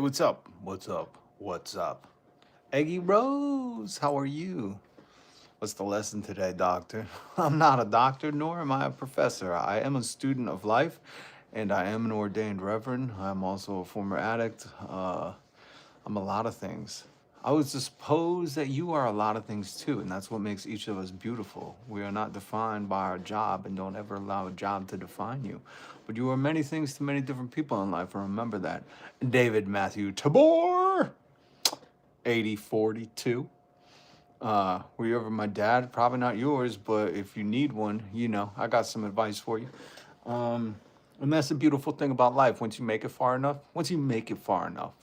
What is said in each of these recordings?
what's up? What's up? What's up? Eggy Rose, how are you? What's the lesson today, doctor? I'm not a doctor, nor am I a professor. I am a student of life, and I am an ordained reverend. I'm also a former addict. I'm a lot of things. I would suppose that you are a lot of things too, and that's what makes each of us beautiful. We are not defined by our job, and don't ever allow a job to define you. But you are many things to many different people in life, and remember that. David Matthew Tabor, 8042. Were you ever my dad? Probably not yours, but if you need one, I got some advice for you. Um, and that's the beautiful thing about life. Once you make it far enough,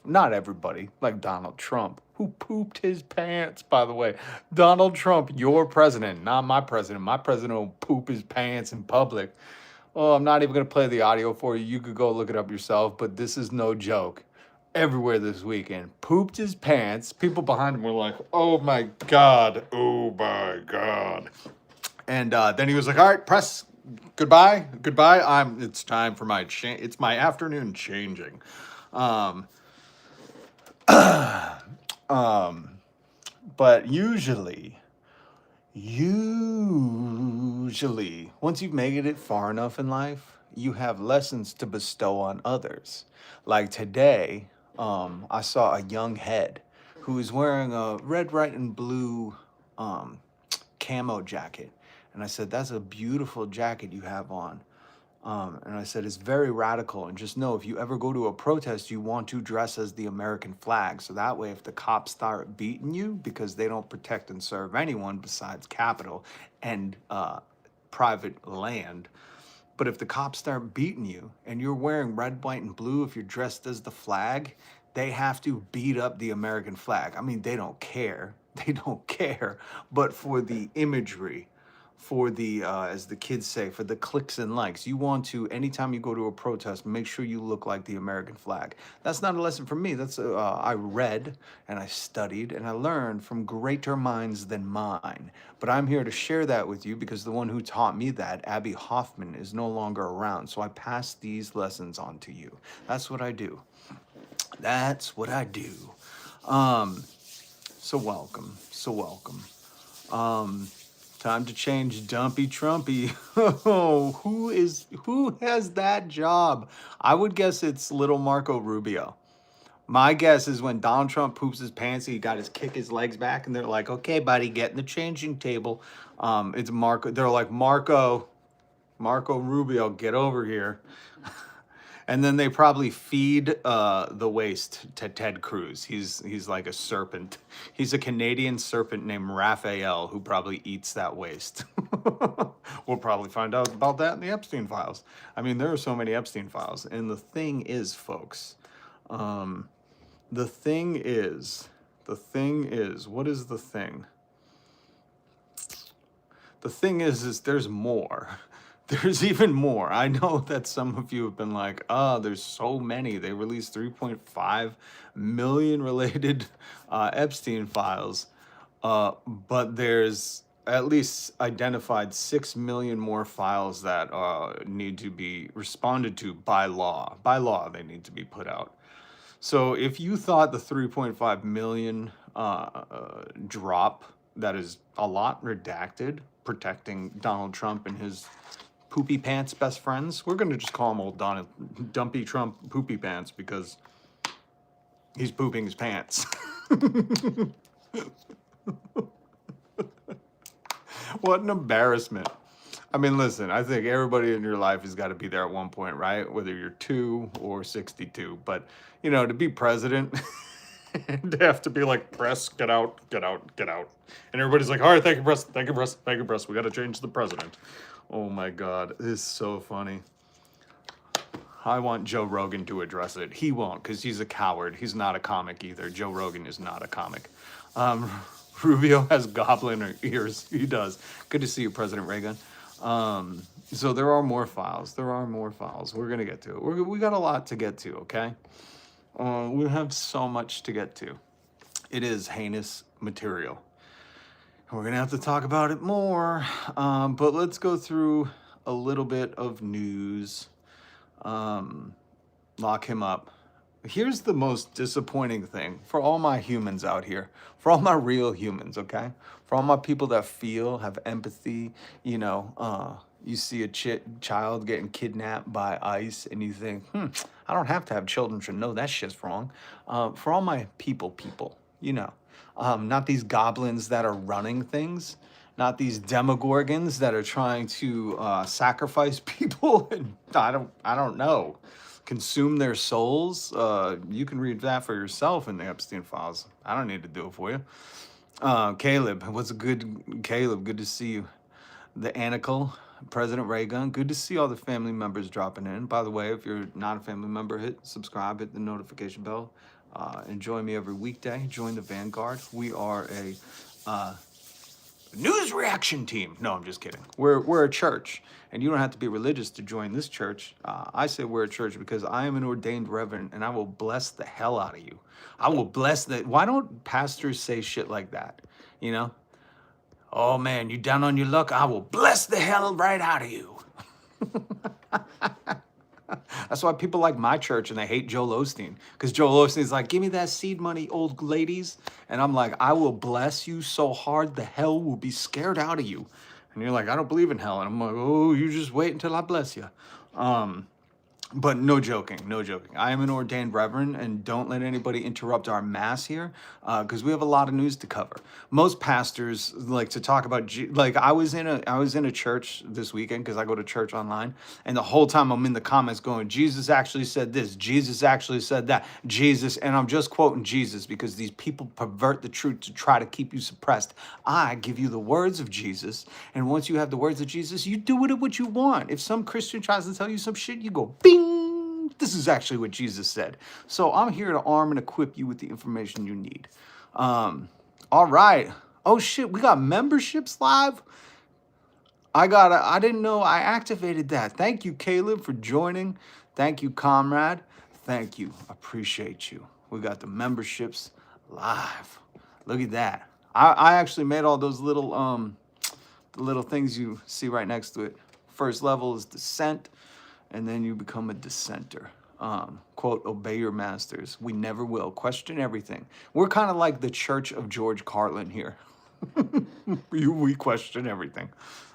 not everybody, like Donald Trump, who pooped his pants, by the way. Donald Trump, your president, not my president. My president will poop his pants in public. Oh, I'm not even going to play the audio for you. You could go look it up yourself, but this is no joke. Everywhere this weekend, pooped his pants. People behind him were like, "Oh my god, oh my god!" And then he was like, "All right, press, goodbye, goodbye. It's time for my It's my afternoon changing." Um, um, but usually, once you've made it far enough in life, you have lessons to bestow on others. Like today, I saw a young head who was wearing a red, white, and blue um, camo jacket. And I said, "That's a beautiful jacket you have on." And I said, "It's very radical. And just know if you ever go to a protest, you want to dress as the American flag. So that way, if the cops start beating you, because they don't protect and serve anyone besides Capitol and private land. But if the cops start beating you and you're wearing red, white, and blue, if you're dressed as the flag, they have to beat up the American flag. I mean, they don't care. They don't care. But for the imagery, for the, as the kids say, for the clicks and likes, you want to, anytime you go to a protest, make sure you look like the American flag. That's not a lesson from me. I read and I studied and I learned from greater minds than mine. But I'm here to share that with you because the one who taught me that, Abby Hoffman, is no longer around. So I pass these lessons on to you. That's what I do. That's what I do. Um, so welcome. So welcome. Um, Time to change Dumpy Trumpy. Oh, who has that job? I would guess it's little Marco Rubio. My guess is when Donald Trump poops his pants, he got his legs back, and they're like, "Okay, buddy, get in the changing table." It's Marco. They're like, Marco Rubio, get over here. And then they probably feed the waste to Ted Cruz. He's like a serpent. He's a Canadian serpent named Raphael who probably eats that waste. We'll probably find out about that in the Epstein files. I mean, there are so many Epstein files. And the thing is, folks, um, what is the thing? The thing is there's more. There's even more. I know that some of you have been like, there's so many. They released 3.5 million related Epstein files, but there's at least identified 6 million more files that need to be responded to by law. By law, they need to be put out. So if you thought the 3.5 million drop, that is a lot redacted, protecting Donald Trump and his poopy pants best friends. We're going to just call him old Dumpy Trump poopy pants because he's pooping his pants. What an embarrassment. I mean, listen, I think everybody in your life has got to be there at one point, right? Whether you're 2 or 62. But, to be president, to have to be like, "Press, get out, get out, get out." And everybody's like, "All right, thank you, press, thank you, press, thank you, press. We got to change the president." Oh my God, this is so funny. I want Joe Rogan to address it. He won't because he's a coward. He's not a comic either. Joe Rogan is not a comic. Rubio has goblin ears. He does. Good to see you, President Reagan. So there are more files. There are more files. We're going to get to it. We got a lot to get to, okay? We have so much to get to. It is heinous material. We're going to have to talk about it more. But let's go through a little bit of news. Lock him up. Here's the most disappointing thing for all my humans out here, for all my real humans, okay? For all my people that feel, have empathy, you see a child getting kidnapped by ICE and you think, I don't have to have children to know that shit's wrong. For all my people, not these goblins that are running things, not these demogorgons that are trying to sacrifice people and I don't know, consume their souls. You can read that for yourself in the Epstein files. I don't need to do it for you. Caleb, Caleb? Good to see you. The Anacle, President Raygun. Good to see all the family members dropping in. By the way, if you're not a family member, hit subscribe, hit the notification bell. Enjoy me every weekday. Join the Vanguard. We are a news reaction team. No, I'm just kidding. We're a church, and you don't have to be religious to join this church. I say we're a church because I am an ordained reverend, and I will bless the hell out of you. I will bless the. Why don't pastors say shit like that? You know? Oh man, you down on your luck? I will bless the hell right out of you. That's why people like my church and they hate Joel Osteen. Because Joel Osteen's like, give me that seed money, old ladies. And I'm like, I will bless you so hard the hell will be scared out of you. And you're like, I don't believe in hell. And I'm like, oh, you just wait until I bless you. But no joking, no joking. I am an ordained reverend, and don't let anybody interrupt our mass here, because we have a lot of news to cover. Most pastors like to talk about, like I was in a church this weekend because I go to church online, and the whole time I'm in the comments going, Jesus actually said this, Jesus actually said that, Jesus, and I'm just quoting Jesus because these people pervert the truth to try to keep you suppressed. I give you the words of Jesus, and once you have the words of Jesus, you do with it what you want. If some Christian tries to tell you some shit, you go, bing. This is actually what Jesus said. So I'm here to arm and equip you with the information you need. All right. Oh shit, we got memberships live. I didn't know I activated that. Thank you, Caleb, for joining. Thank you, comrade. Thank you. Appreciate you. We got the memberships live. Look at that. I actually made all those little the little things you see right next to it. First level is descent, and then you become a dissenter. Quote, obey your masters. We never will. Question everything. We're kind of like the Church of George Carlin here. We question everything.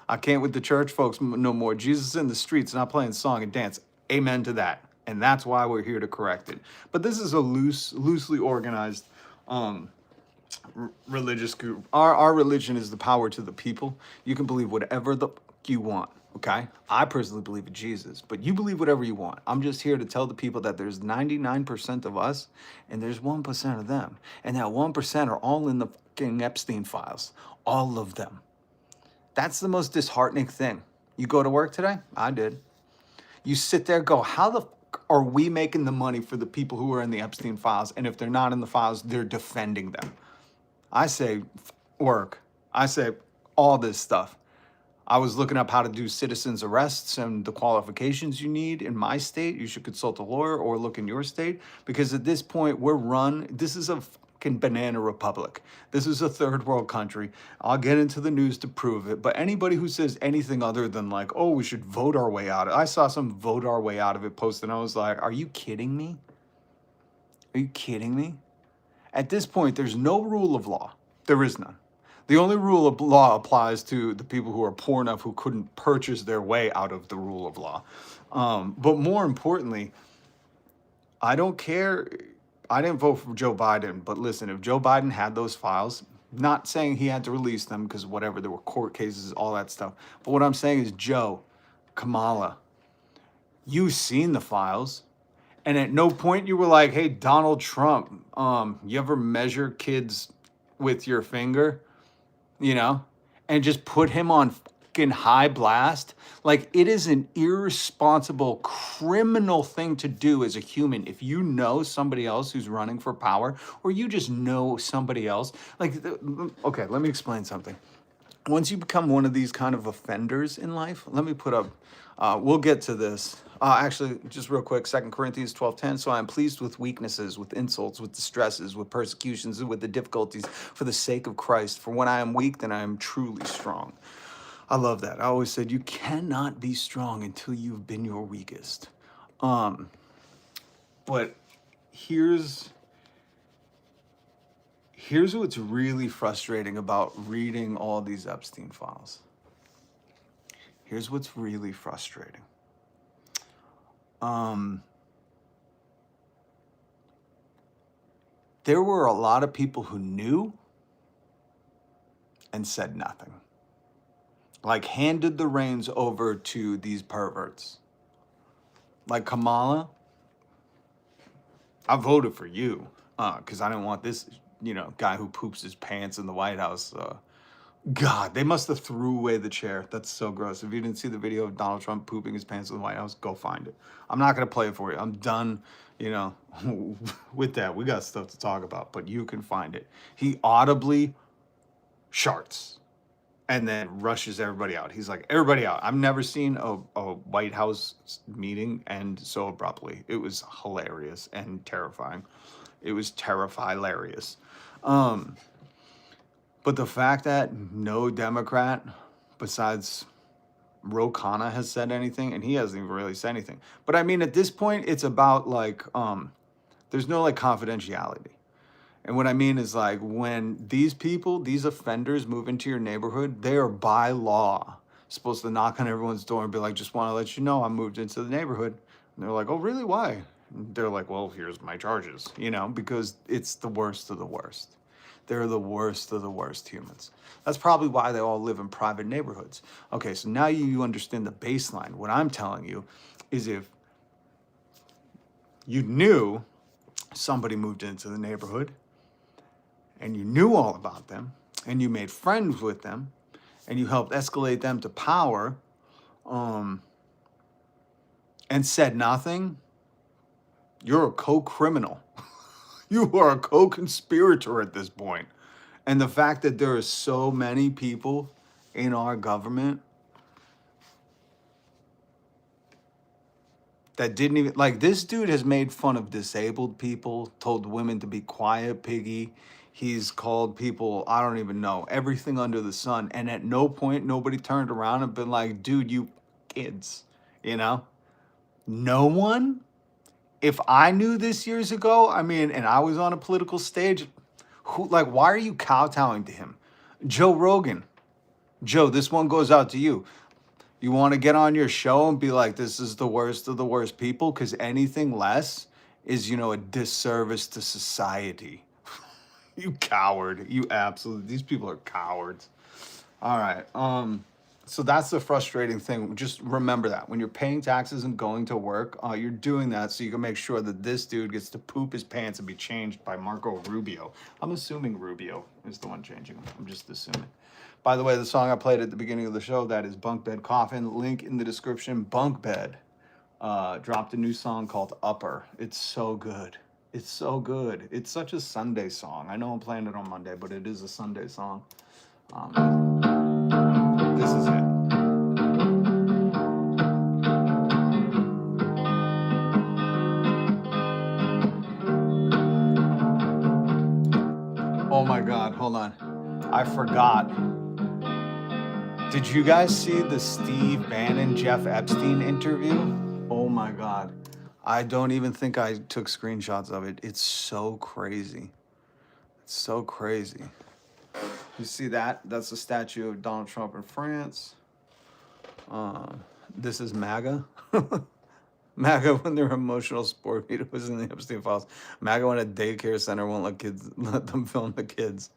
I can't with the church folks no more. Jesus in the streets, not playing song and dance. Amen to that. And that's why we're here to correct it. But this is a loosely organized religious group. Our religion is the power to the people. You can believe whatever the you want. Okay, I personally believe in Jesus, but you believe whatever you want. I'm just here to tell the people that there's 99% of us and there's 1% of them. And that 1% are all in the fucking Epstein files. All of them. That's the most disheartening thing. You go to work today? I did. You sit there, go, how the fuck are we making the money for the people who are in the Epstein files? And if they're not in the files, they're defending them. I say work. I say all this stuff. I was looking up how to do citizens arrests and the qualifications you need in my state. You should consult a lawyer or look in your state, because at this point this is a fucking banana republic. This is a third world country. I'll get into the news to prove it. But anybody who says anything other than like, oh, we should vote our way out of it. I saw some vote our way out of it post and I was like, are you kidding me? Are you kidding me? At this point, there's no rule of law. There is none. The only rule of law applies to the people who are poor enough who couldn't purchase their way out of the rule of law. But more importantly, I don't care. I didn't vote for Joe Biden, but listen, if Joe Biden had those files, not saying he had to release them because whatever, there were court cases, all that stuff. But what I'm saying is, Joe, Kamala, you've seen the files. And at no point you were like, hey, Donald Trump, you ever measure kids with your finger? And just put him on fucking high blast. Like, it is an irresponsible, criminal thing to do as a human. If you know somebody else who's running for power, or you just know somebody else, okay, let me explain something. Once you become one of these kind of offenders in life, let me put up, we'll get to this. Actually, just real quick, 2 Corinthians 12:10. So I am pleased with weaknesses, with insults, with distresses, with persecutions, and with the difficulties for the sake of Christ. For when I am weak, then I am truly strong. I love that. I always said you cannot be strong until you've been your weakest. But here's what's really frustrating about reading all these Epstein files. Here's what's really frustrating. There were a lot of people who knew and said nothing. Like handed the reins over to these perverts. Like Kamala, I voted for you because I didn't want this, guy who poops his pants in the White House. God, they must have threw away the chair. That's so gross. If you didn't see the video of Donald Trump pooping his pants in the White House, go find it. I'm not going to play it for you. I'm done, with that. We got stuff to talk about, but you can find it. He audibly sharts and then rushes everybody out. He's like, everybody out. I've never seen a White House meeting end so abruptly. It was hilarious and terrifying. It was hilarious. But the fact that no Democrat besides Ro Khanna has said anything, and he hasn't even really said anything. But I mean, at this point, it's about like, there's no like confidentiality. And what I mean is like when these people, these offenders move into your neighborhood, they are by law supposed to knock on everyone's door and be like, just want to let you know I moved into the neighborhood. And they're like, oh, really? Why? And they're like, well, here's my charges, because it's the worst of the worst. They're the worst of the worst humans. That's probably why they all live in private neighborhoods. Okay, so now you understand the baseline. What I'm telling you is if you knew somebody moved into the neighborhood and you knew all about them and you made friends with them and you helped escalate them to power and said nothing, you're a co-criminal. You are a co-conspirator at this point. And the fact that there are so many people in our government that didn't even, like, this dude has made fun of disabled people, told women to be quiet, piggy. He's called people, I don't even know, everything under the sun. And at no point, nobody turned around and been like, dude, you kids, No one? If I knew this years ago, and I was on a political stage, why are you kowtowing to him? Joe Rogan. Joe, this one goes out to you. You want to get on your show and be like, this is the worst of the worst people? Because anything less is, a disservice to society. You coward. You absolutely, these people are cowards. All right. So that's the frustrating thing. Just remember that when you're paying taxes and going to work, you're doing that so you can make sure that this dude gets to poop his pants and be changed by Marco Rubio. I'm assuming Rubio is the one changing him. I'm just assuming. By the way, the song I played at the beginning of the show, that is Bunkbed Coffin. Link in the description. Bunkbed dropped a new song called Upper. It's so good. It's so good. It's such a Sunday song. I know I'm playing it on Monday, but it is a Sunday song. This is it. Oh my God, hold on. I forgot. Did you guys see the Steve Bannon, Jeff Epstein interview? Oh my God. I don't even think I took screenshots of it. It's so crazy. It's so crazy. You see that? That's a statue of Donald Trump in France. This is MAGA. MAGA when their emotional support meter was in the Epstein files. MAGA when a daycare center won't let them film the kids.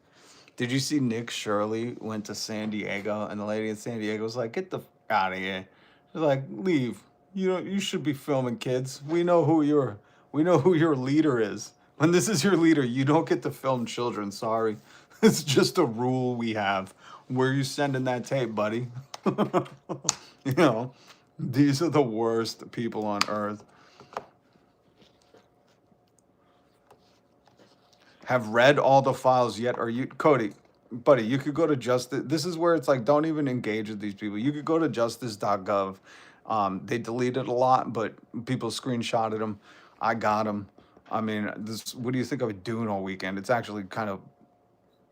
Did you see Nick Shirley went to San Diego and the lady in San Diego was like, get the f out of here. She's like, leave. You should be filming kids. We know who your leader is. When this is your leader, you don't get to film children. Sorry. It's just a rule we have. Where are you sending that tape, buddy? These are the worst people on earth. Have read all the files yet? Are you, Cody, buddy, you could go to justice. This is where it's like, don't even engage with these people. You could go to justice.gov. They deleted a lot, but people screenshotted them. I got them. What do you think I was doing all weekend? It's actually kind of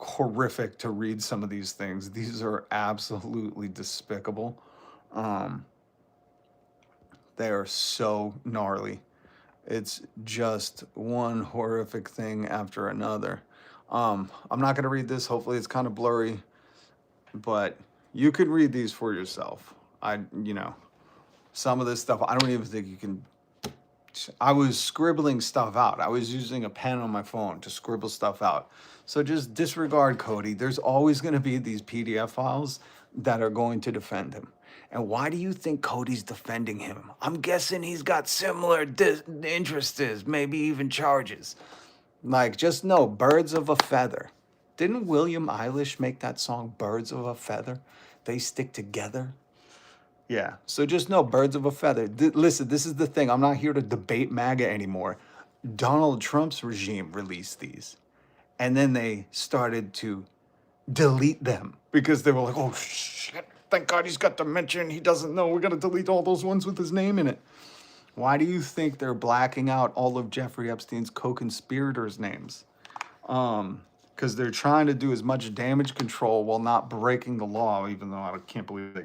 horrific to read some of these things. These are absolutely despicable. They are so gnarly. It's just one horrific thing after another. I'm not going to read this. Hopefully, it's kind of blurry, but you can read these for yourself. You know, some of this stuff, I don't even think you can. I was scribbling stuff out. I was using a pen on my phone to scribble stuff out. So just disregard Cody. There's always going to be these PDF files that are going to defend him. And why do you think Cody's defending him? I'm guessing he's got similar interests, maybe even charges. Like, just know, birds of a feather. Didn't William Eilish make that song, Birds of a Feather? They stick together. Yeah. So just know, birds of a feather. Listen, this is the thing. I'm not here to debate MAGA anymore. Donald Trump's regime released these. And then they started to delete them because they were like, oh, shit. Thank God he's got dementia and he doesn't know. We're going to delete all those ones with his name in it. Why do you think they're blacking out all of Jeffrey Epstein's co-conspirators' names? Because they're trying to do as much damage control while not breaking the law, even though I can't believe they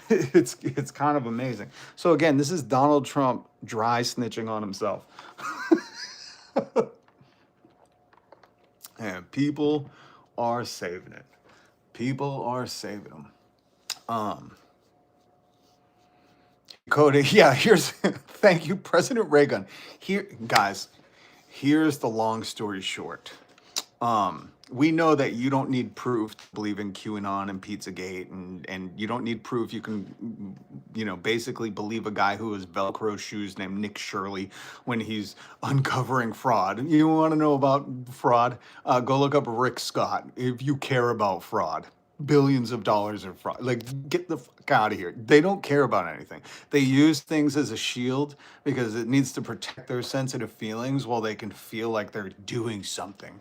it's kind of amazing. So again, this is Donald Trump dry snitching on himself. And people are saving it. People are saving them. Cody, yeah, here's thank you, President Reagan. Here, guys, here's the long story short. We know that you don't need proof to believe in QAnon and Pizzagate, and you don't need proof. You can, basically believe a guy who has Velcro shoes named Nick Shirley when he's uncovering fraud. You want to know about fraud? Go look up Rick Scott if you care about fraud. Billions of dollars of fraud. Like, get the fuck out of here. They don't care about anything. They use things as a shield because it needs to protect their sensitive feelings while they can feel like they're doing something.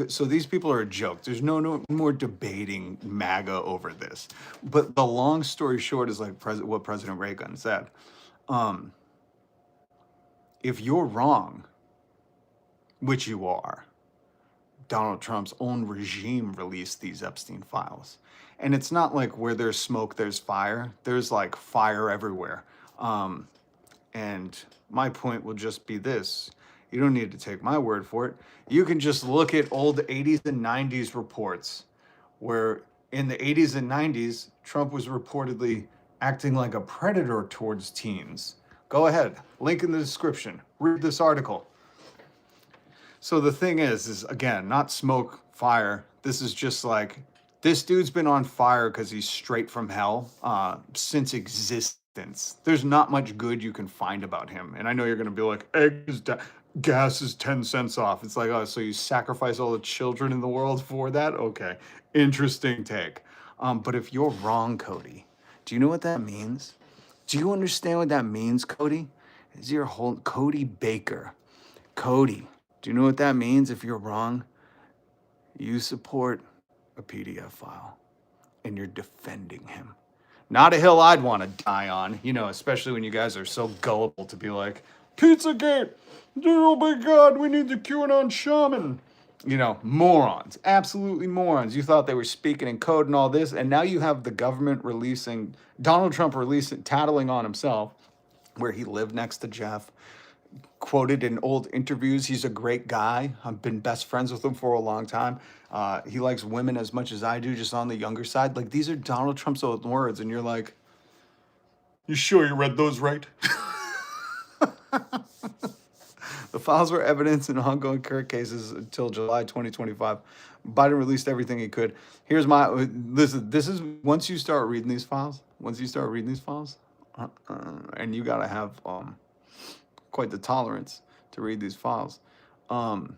So these people are a joke. There's no more debating MAGA over this. But the long story short is like what President Reagan said. If you're wrong, which you are, Donald Trump's own regime released these Epstein files. And it's not like where there's smoke, there's fire. There's like fire everywhere. And my point will just be this. You don't need to take my word for it. You can just look at old 80s and 90s reports where in the 80s and 90s, Trump was reportedly acting like a predator towards teens. Go ahead, link in the description. Read this article. So the thing is again, not smoke, fire. This is just like, this dude's been on fire because he's straight from hell since existence. There's not much good you can find about him. And I know you're going to be like, gas is 10 cents off. It's like, oh, so you sacrifice all the children in the world for that? Okay, interesting take. But if you're wrong, Cody, do you know what that means? Do you understand what that means, Cody? Is your whole Cody Baker. Cody. Do you know what that means if you're wrong? You support a PDF file and you're defending him. Not a hill I'd want to die on, especially when you guys are so gullible to be like, Pizzagate, oh my God, we need the QAnon shaman. Morons, absolutely morons. You thought they were speaking in code and all this, and now you have the government releasing, Donald Trump tattling on himself, where he lived next to Jeff. Quoted in old interviews, he's a great guy. I've been best friends with him for a long time. He likes women as much as I do, just on the younger side. Like, these are Donald Trump's own words, and you're like, you sure you read those right? The files were evidence in ongoing court cases until July 2025. Biden released everything he could. Here's listen, this is, once you start reading these files, and you got to have quite the tolerance to read these files. Look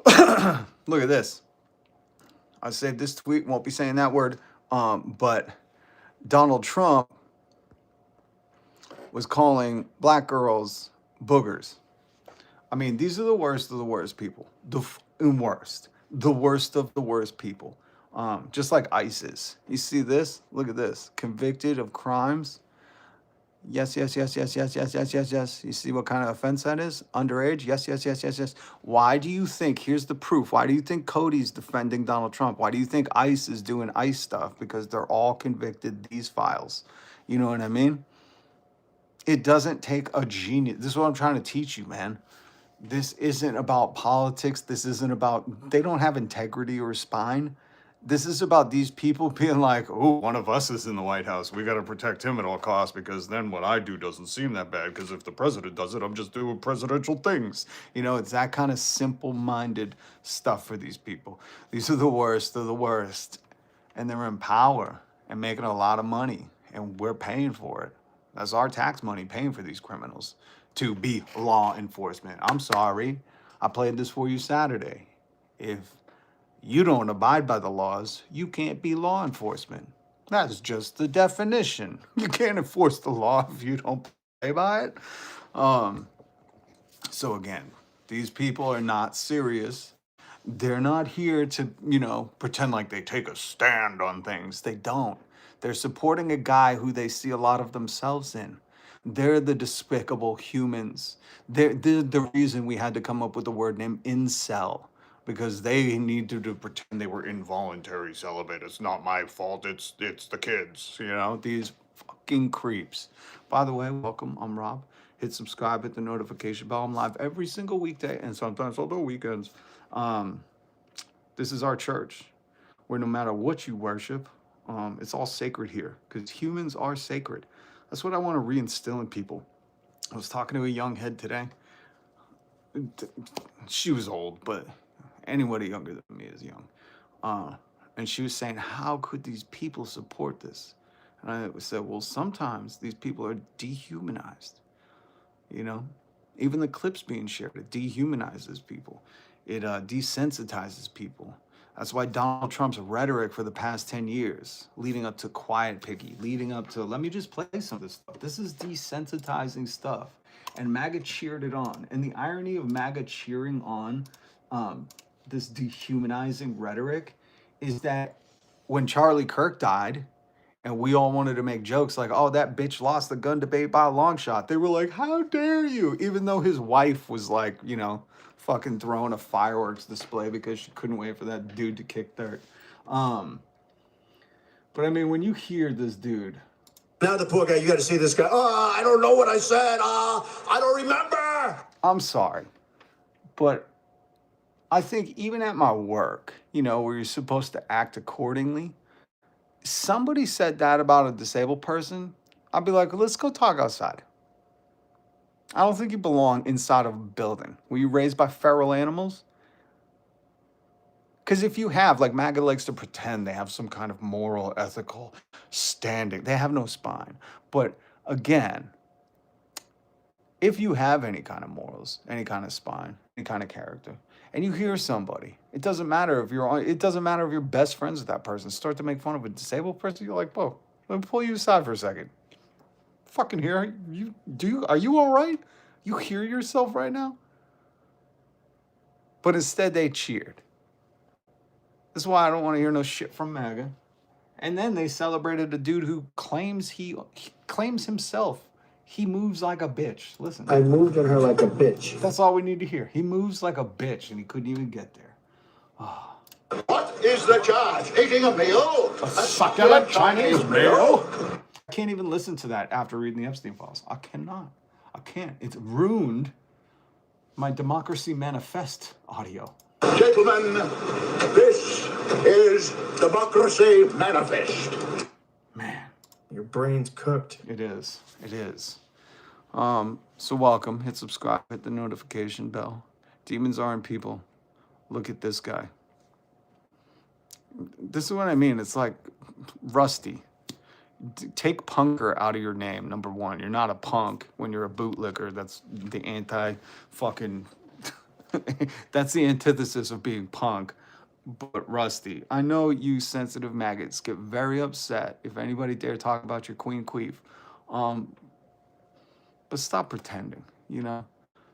at this. I saved this tweet, won't be saying that word, but Donald Trump was calling black girls boogers. I mean, these are the worst of the worst people. The worst of the worst people. Just like ISIS. You see this? Look at this. Convicted of crimes. Yes. You see what kind of offense that is? Underage? Yes. Why do you think, here's the proof, why do you think Cody's defending Donald Trump? Why do you think ICE is doing ICE stuff? Because they're all convicted, these files. You know what I mean? It doesn't take a genius. This is what I'm trying to teach you, man. This isn't about politics. This isn't about, they don't have integrity or spine. This is about these people being like, oh, one of us is in the White House. We got to protect him at all costs because then what I do doesn't seem that bad. Because if the president does it, I'm just doing presidential things. You know, it's that kind of simple minded stuff for these people. These are the worst of the worst. And they're in power and making a lot of money. And we're paying for it. That's our tax money paying for these criminals to be law enforcement. I'm sorry. I played this for you Saturday. If you don't abide by the laws, you can't be law enforcement. That's just the definition. You can't enforce the law if you don't play by it. Um, so again, these people are not serious. They're not here to, pretend like they take a stand on things. They don't. They're supporting a guy who they see a lot of themselves in. They're the despicable humans. They're the reason we had to come up with the word name incel, because they needed to pretend they were involuntary celibate. It's not my fault. It's the kids. These fucking creeps. By the way, welcome. I'm Rob. Hit subscribe, hit the notification bell. I'm live every single weekday and sometimes on the weekends. This is our church, where no matter what you worship, it's all sacred here, because humans are sacred. That's what I want to reinstill in people. I was talking to a young head today. She was old, but anybody younger than me is young. And she was saying, how could these people support this? And I said, well, sometimes these people are dehumanized. Even the clips being shared, it dehumanizes people. It desensitizes people. That's why Donald Trump's rhetoric for the past 10 years, leading up to Quiet Piggy, leading up to, let me just play some of this stuff. This is desensitizing stuff. And MAGA cheered it on. And the irony of MAGA cheering on this dehumanizing rhetoric is that when Charlie Kirk died, and we all wanted to make jokes like, oh, that bitch lost the gun debate by a long shot. They were like, how dare you? Even though his wife was like, fucking throwing a fireworks display because she couldn't wait for that dude to kick dirt. But I mean, when you hear this dude. Now the poor guy, you got to see this guy. Oh, I don't know what I said. I don't remember. I'm sorry. But I think even at my work, where you're supposed to act accordingly, somebody said that about a disabled person, I'd be like, let's go talk outside. I don't think you belong inside of a building. Were you raised by feral animals? Because if you have, like MAGA likes to pretend they have some kind of moral, ethical standing. They have no spine. But again, if you have any kind of morals, any kind of spine, any kind of character, and you hear somebody, it doesn't matter if you're best friends with that person, start to make fun of a disabled person, you're like, whoa, let me pull you aside for a second. Fucking hear you. Are you all right? You hear yourself right now? But instead they cheered. That's why I don't want to hear no shit from MAGA. And then they celebrated a dude who claims he claims himself. He moves like a bitch. Listen. I moved on her like a bitch. That's all we need to hear. He moves like a bitch, and he couldn't even get there. Oh. What is the charge? Eating a meal? A succulent Chinese meal? I can't even listen to that after reading the Epstein files. I cannot. I can't. It's ruined my Democracy Manifest audio. Gentlemen, this is Democracy Manifest. Man. Your brain's cooked. It is. It is. So welcome. Hit subscribe. Hit the notification bell. Demons aren't people. Look at this guy. This is what I mean. It's like Rusty. Take punker out of your name, number one. You're not a punk when you're a bootlicker. That's the anti-fucking... that's the antithesis of being punk. But Rusty, I know you sensitive maggots get very upset if anybody dare talk about your queen queef. But stop pretending,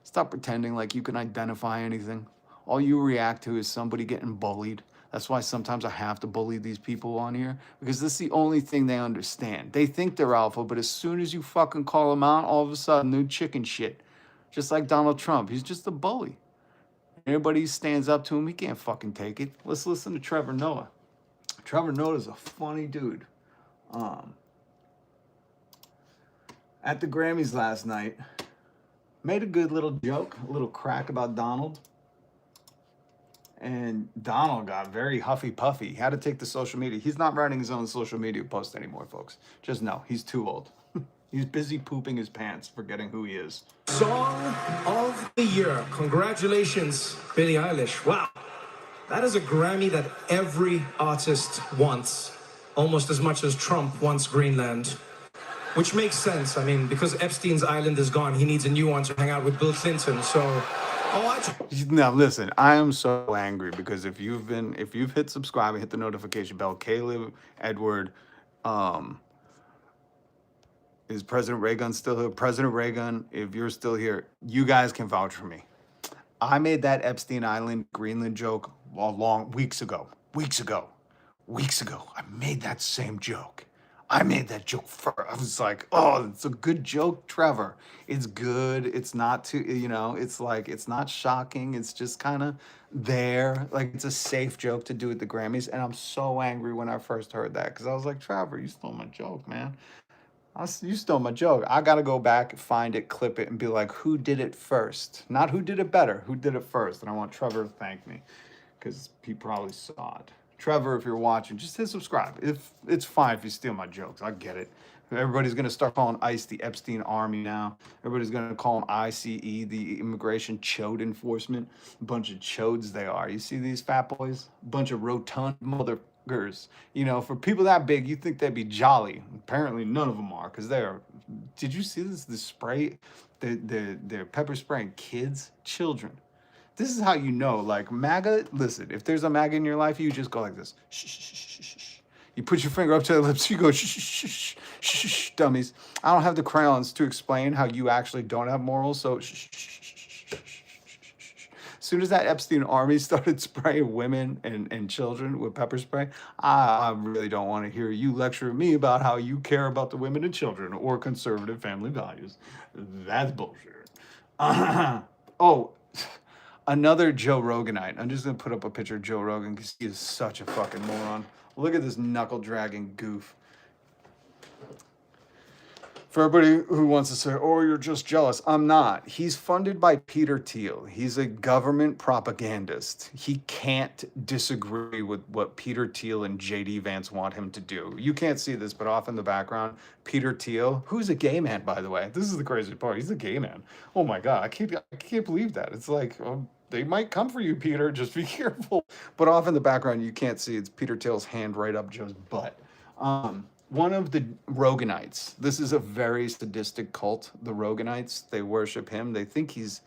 Stop pretending like you can identify anything. All you react to is somebody getting bullied. That's why sometimes I have to bully these people on here, because this is the only thing they understand. They think they're alpha, but as soon as you fucking call them out, all of a sudden they're chicken shit. Just like Donald Trump. He's just a bully. Anybody who stands up to him, he can't fucking take it. Let's listen to Trevor Noah. Trevor Noah is a funny dude. at the Grammys last night, made a good little joke, a little crack about Donald. And Donald got very huffy puffy. He had to take the social media. He's not writing his own social media post anymore, folks. Just know, he's too old. He's busy pooping his pants, forgetting who he is. Song of the year. Congratulations, Billie Eilish. Wow. That is a Grammy that every artist wants, almost as much as Trump wants Greenland. Which makes sense. I mean, because Epstein's island is gone, he needs a new one to hang out with Bill Clinton. So, Now listen, I am so angry because if you've hit subscribe and hit the notification bell, Caleb, Edward, is President Reagan still here? President Reagan, if you're still here, you guys can vouch for me. I made that Epstein Island, Greenland joke weeks ago. I made that same joke. I made that joke first. I was like, oh, it's a good joke, Trevor. It's good. It's not too, it's like, it's not shocking. It's just kind of there. Like, it's a safe joke to do at the Grammys. And I'm so angry when I first heard that because I was like, Trevor, you stole my joke, man. You stole my joke. I got to go back, find it, clip it, and be like, who did it first? Not who did it better, who did it first. And I want Trevor to thank me because he probably saw it. Trevor, if you're watching, just hit subscribe. If it's fine if you steal my jokes, I get it. Everybody's gonna start calling ICE the Epstein Army now. Everybody's gonna call them ICE, the Immigration Chode Enforcement. A bunch of chodes they are. You see these fat boys? A bunch of rotund motherfuckers. For people that big, you think they'd be jolly. Apparently, none of them are, because they are. Did you see this? The spray, they're pepper spraying kids, children. This is how you know, like MAGA, listen, if there's a MAGA in your life, you just go like this. Shh, shh, shh, shh, shh. You put your finger up to the lips, you go shh, shh, shh, shh, shh, shh, dummies. I don't have the crayons to explain how you actually don't have morals, so shh, shh, shh, shh, shh, shh, shh. As soon as that Epstein army started spraying women and children with pepper spray, I really don't want to hear you lecture me about how you care about the women and children or conservative family values. That's bullshit. Oh, another Joe Roganite. I'm just going to put up a picture of Joe Rogan because he is such a fucking moron. Look at this knuckle-dragging goof. For everybody who wants to say, oh, you're just jealous, I'm not. He's funded by Peter Thiel. He's a government propagandist. He can't disagree with what Peter Thiel and J.D. Vance want him to do. You can't see this, but off in the background, Peter Thiel, who's a gay man, by the way. This is the crazy part. He's a gay man. Oh my God, I can't believe that. It's like, they might come for you, Peter. Just be careful. But off in the background, you can't see. It's Peter Thiel's hand right up Joe's butt. One of the Roganites. This is a very sadistic cult. The Roganites. They worship him. They think he's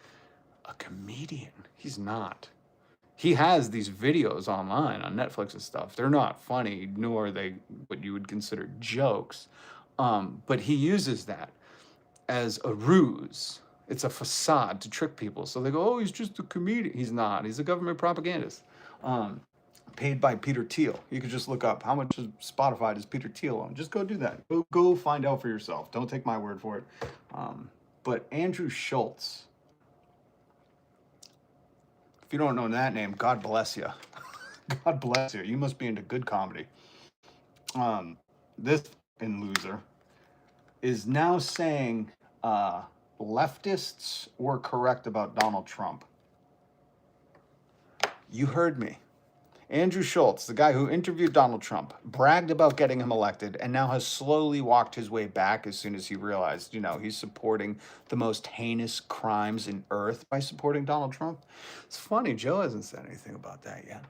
a comedian. He's not. He has these videos online on Netflix and stuff. They're not funny, nor are they what you would consider jokes. But he uses that as a ruse. It's a facade to trick people. So they go, oh, he's just a comedian. He's not. He's a government propagandist. Paid by Peter Thiel. You could just look up how much Spotify does Peter Thiel own. Just go do that. Go find out for yourself. Don't take my word for it. But Andrew Schultz. If you don't know that name, God bless you. God bless you. You must be into good comedy. This fucking loser is now saying leftists were correct about Donald Trump. You heard me. Andrew Schultz, the guy who interviewed Donald Trump, bragged about getting him elected and now has slowly walked his way back as soon as he realized, he's supporting the most heinous crimes in earth by supporting Donald Trump. It's funny, Joe hasn't said anything about that yet.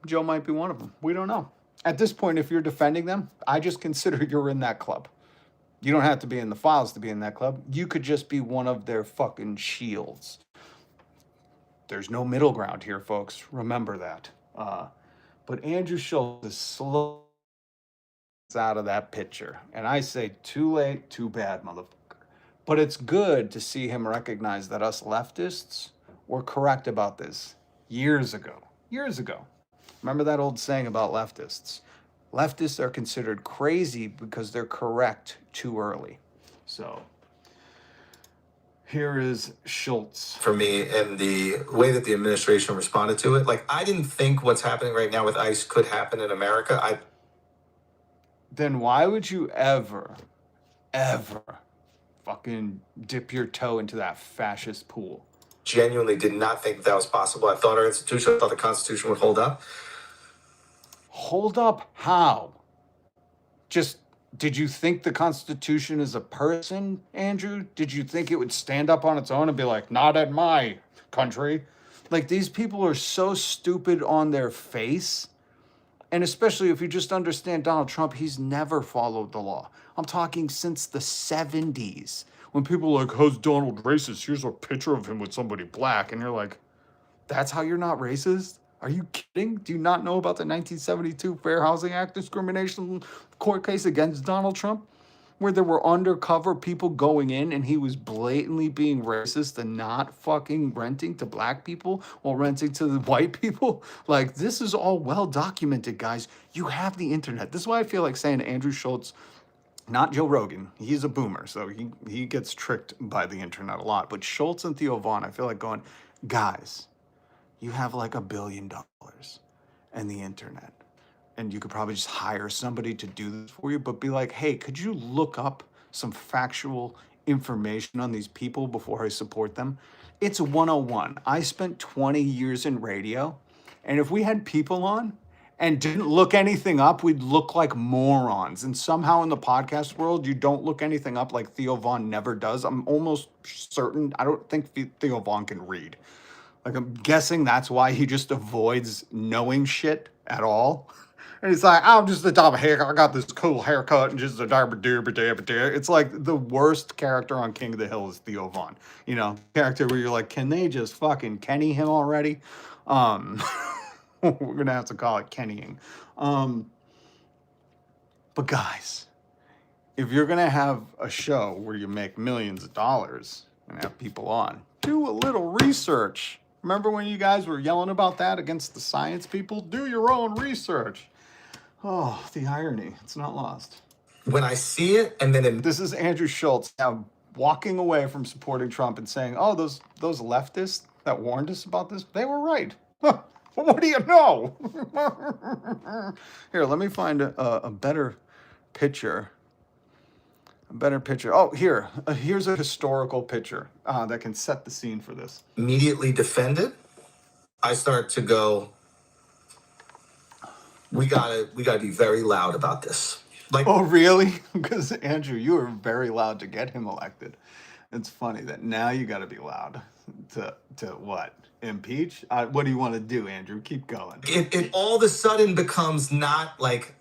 Joe might be one of them. We don't know. At this point, if you're defending them, I just consider you're in that club. You don't have to be in the files to be in that club. You could just be one of their fucking shields. There's no middle ground here, folks. Remember that. But Andrew Schultz is slow out of that picture. And I say, too late, too bad, motherfucker. But it's good to see him recognize that us leftists were correct about this years ago. Years ago. Remember that old saying about leftists? Leftists are considered crazy because they're correct too early. So here is Schultz. For me, and the way that the administration responded to it, I didn't think what's happening right now with ICE could happen in America. Then why would you ever fucking dip your toe into that fascist pool. Genuinely did not think that was possible. I thought our institution, I thought the Constitution would hold up. Hold up, how? Just, did you think the Constitution is a person, Andrew? Did you think it would stand up on its own and be like, not in my country? Like, these people are so stupid on their face. And especially if you just understand Donald Trump, he's never followed the law. I'm talking since the 70s. When people are like, how's Donald racist? Here's a picture of him with somebody black. And you're like, that's how you're not racist? Are you kidding? Do you not know about the 1972 Fair Housing Act discrimination court case against Donald Trump? Where there were undercover people going in and he was blatantly being racist and not fucking renting to black people while renting to the white people? Like, this is all well documented, guys. You have the internet. This is why I feel like saying Andrew Schultz, not Joe Rogan. He's a boomer, so he gets tricked by the internet a lot. But Schultz and Theo Vaughn, I feel like going, guys, you have like $1 billion and the internet. And you could probably just hire somebody to do this for you, but be like, hey, could you look up some factual information on these people before I support them? It's 101. I spent 20 years in radio, and if we had people on and didn't look anything up, we'd look like morons. And somehow in the podcast world, you don't look anything up like Theo Vaughn never does. I'm almost certain, I don't think Theo Vaughn can read. Like, I'm guessing that's why he just avoids knowing shit at all. And he's like, I'm just the top of hair. I got this cool haircut and just a darba. It's like the worst character on King of the Hill is Theo Vaughn. You know, character where you're like, can they just fucking Kenny him already? We're gonna have to call it Kennying. But guys, if you're gonna have a show where you make millions of dollars and have people on, do a little research. Remember when you guys were yelling about that against the science people? Do your own research. Oh, the irony. It's not lost. When I see it, and then This is Andrew Schultz now walking away from supporting Trump and saying, oh, those leftists that warned us about this, they were right. What do you know? Here, let me find a better picture. A better picture. Oh, here's a historical picture that can set the scene for this. immediately defend it, I start to go, we gotta be very loud about this. Like, Oh, really? Because Andrew, you were very loud to get him elected. It's funny that now you got to be loud to what? Impeach? What do you want to do, Andrew? Keep going. it all of a sudden becomes not like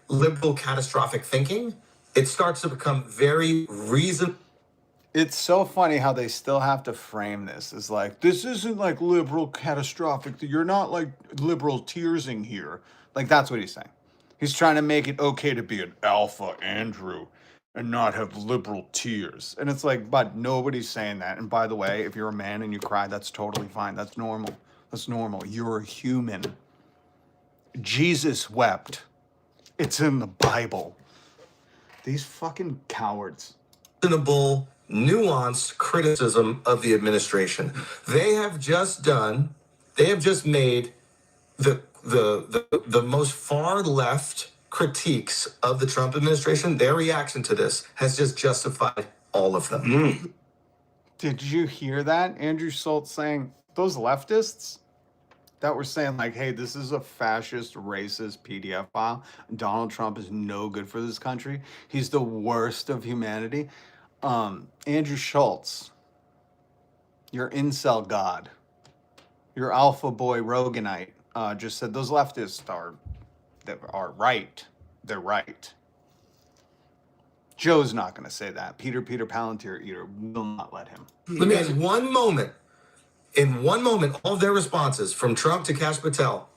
liberal catastrophic thinking. It starts to become very reason. It's so funny how they still have to frame this as like, this isn't like liberal catastrophic. You're not like liberal tearsing here. Like, that's what he's saying. He's trying to make it okay to be an alpha Andrew and not have liberal tears. And it's like, but nobody's saying that. And by the way, if you're a man and you cry, that's totally fine. That's normal. That's normal. You're a human. Jesus wept. It's in the Bible. These fucking cowards. Reasonable, nuanced criticism of the administration. They have just made the most far left critiques of the Trump administration. Their reaction to this has just justified all of them. Did you hear that? Andrew Schultz saying those leftists that were saying like, hey, this is a fascist, racist PDF file. Donald Trump is no good for this country. He's the worst of humanity. Andrew Schultz, your incel god, your alpha boy Roganite, just said those leftists are right. They're right. Joe's not going to say that. Peter Palantir Eater will not let him. Let me in one moment, all of their responses from Trump to Kash Patel,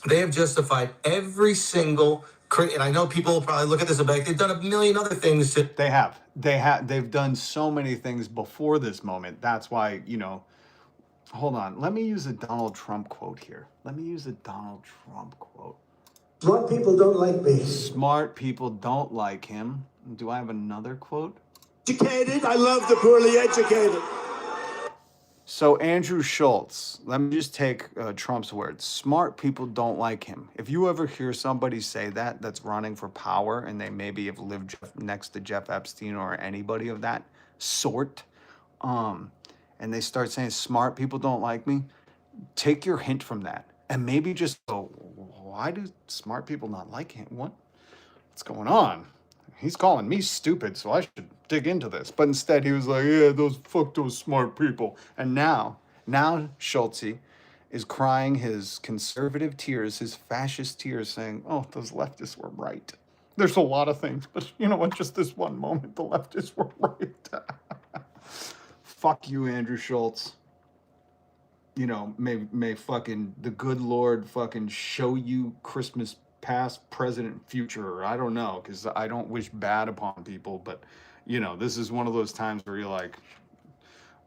they have justified every single and I know people will probably look at this and be like, they've done a million other things to. They have. They've done so many things before this moment. That's why, hold on. Let me use a Donald Trump quote here. Smart people don't like me. Smart people don't like him. Do I have another quote? Educated, I love the poorly educated. So Andrew Schultz, let me just take Trump's words. Smart people don't like him. If you ever hear somebody say that's running for power and they maybe have lived next to Jeff Epstein or anybody of that sort, um, and they start saying smart people don't like me, take your hint from that and maybe just go, why do smart people not like him? What's going on? He's calling me stupid, so I should dig into this. But instead, he was like, yeah, fuck those smart people. And now Schultze is crying his conservative tears, his fascist tears, saying, oh, those leftists were right. There's a lot of things, but you know what? Just this one moment, the leftists were right. Fuck you, Andrew Schultz. You know, may fucking the good Lord fucking show you Christmas past, present, future. Or I don't know, because I don't wish bad upon people, but you know, this is one of those times where you're like,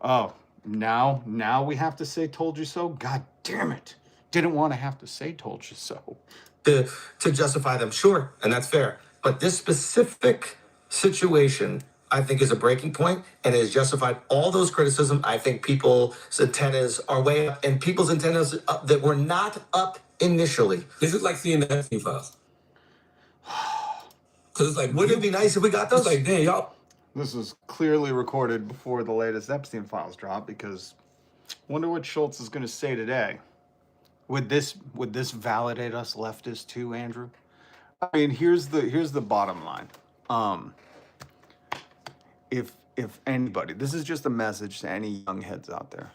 oh, now we have to say told you so. God damn it. Didn't want to have to say told you so. To justify them, sure, and that's fair. But this specific situation, I think, is a breaking point, and it has justified all those criticism. I think people's antennas are way up, and people's antennas that were not up initially. This is like seeing the Epstein files. Because it's like, Wouldn't it be nice if we got those? It's like, damn, y'all. This was clearly recorded before the latest Epstein files drop, because wonder what Schultz is going to say today. Would this validate us leftists too, Andrew? I mean, here's the bottom line. If anybody, this is just a message to any young heads out there.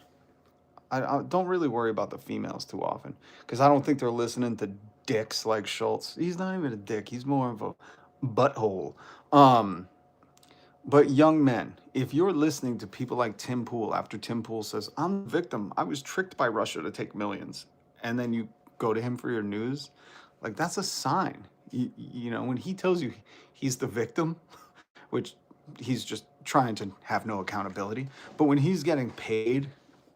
I don't really worry about the females too often, because I don't think they're listening to dicks like Schultz. He's not even a dick. He's more of a butthole. But young men, if you're listening to people like Tim Pool, after Tim Pool says, I'm the victim, I was tricked by Russia to take millions, and then you go to him for your news, like, that's a sign. You know, when he tells you he's the victim, which he's just trying to have no accountability, but when he's getting paid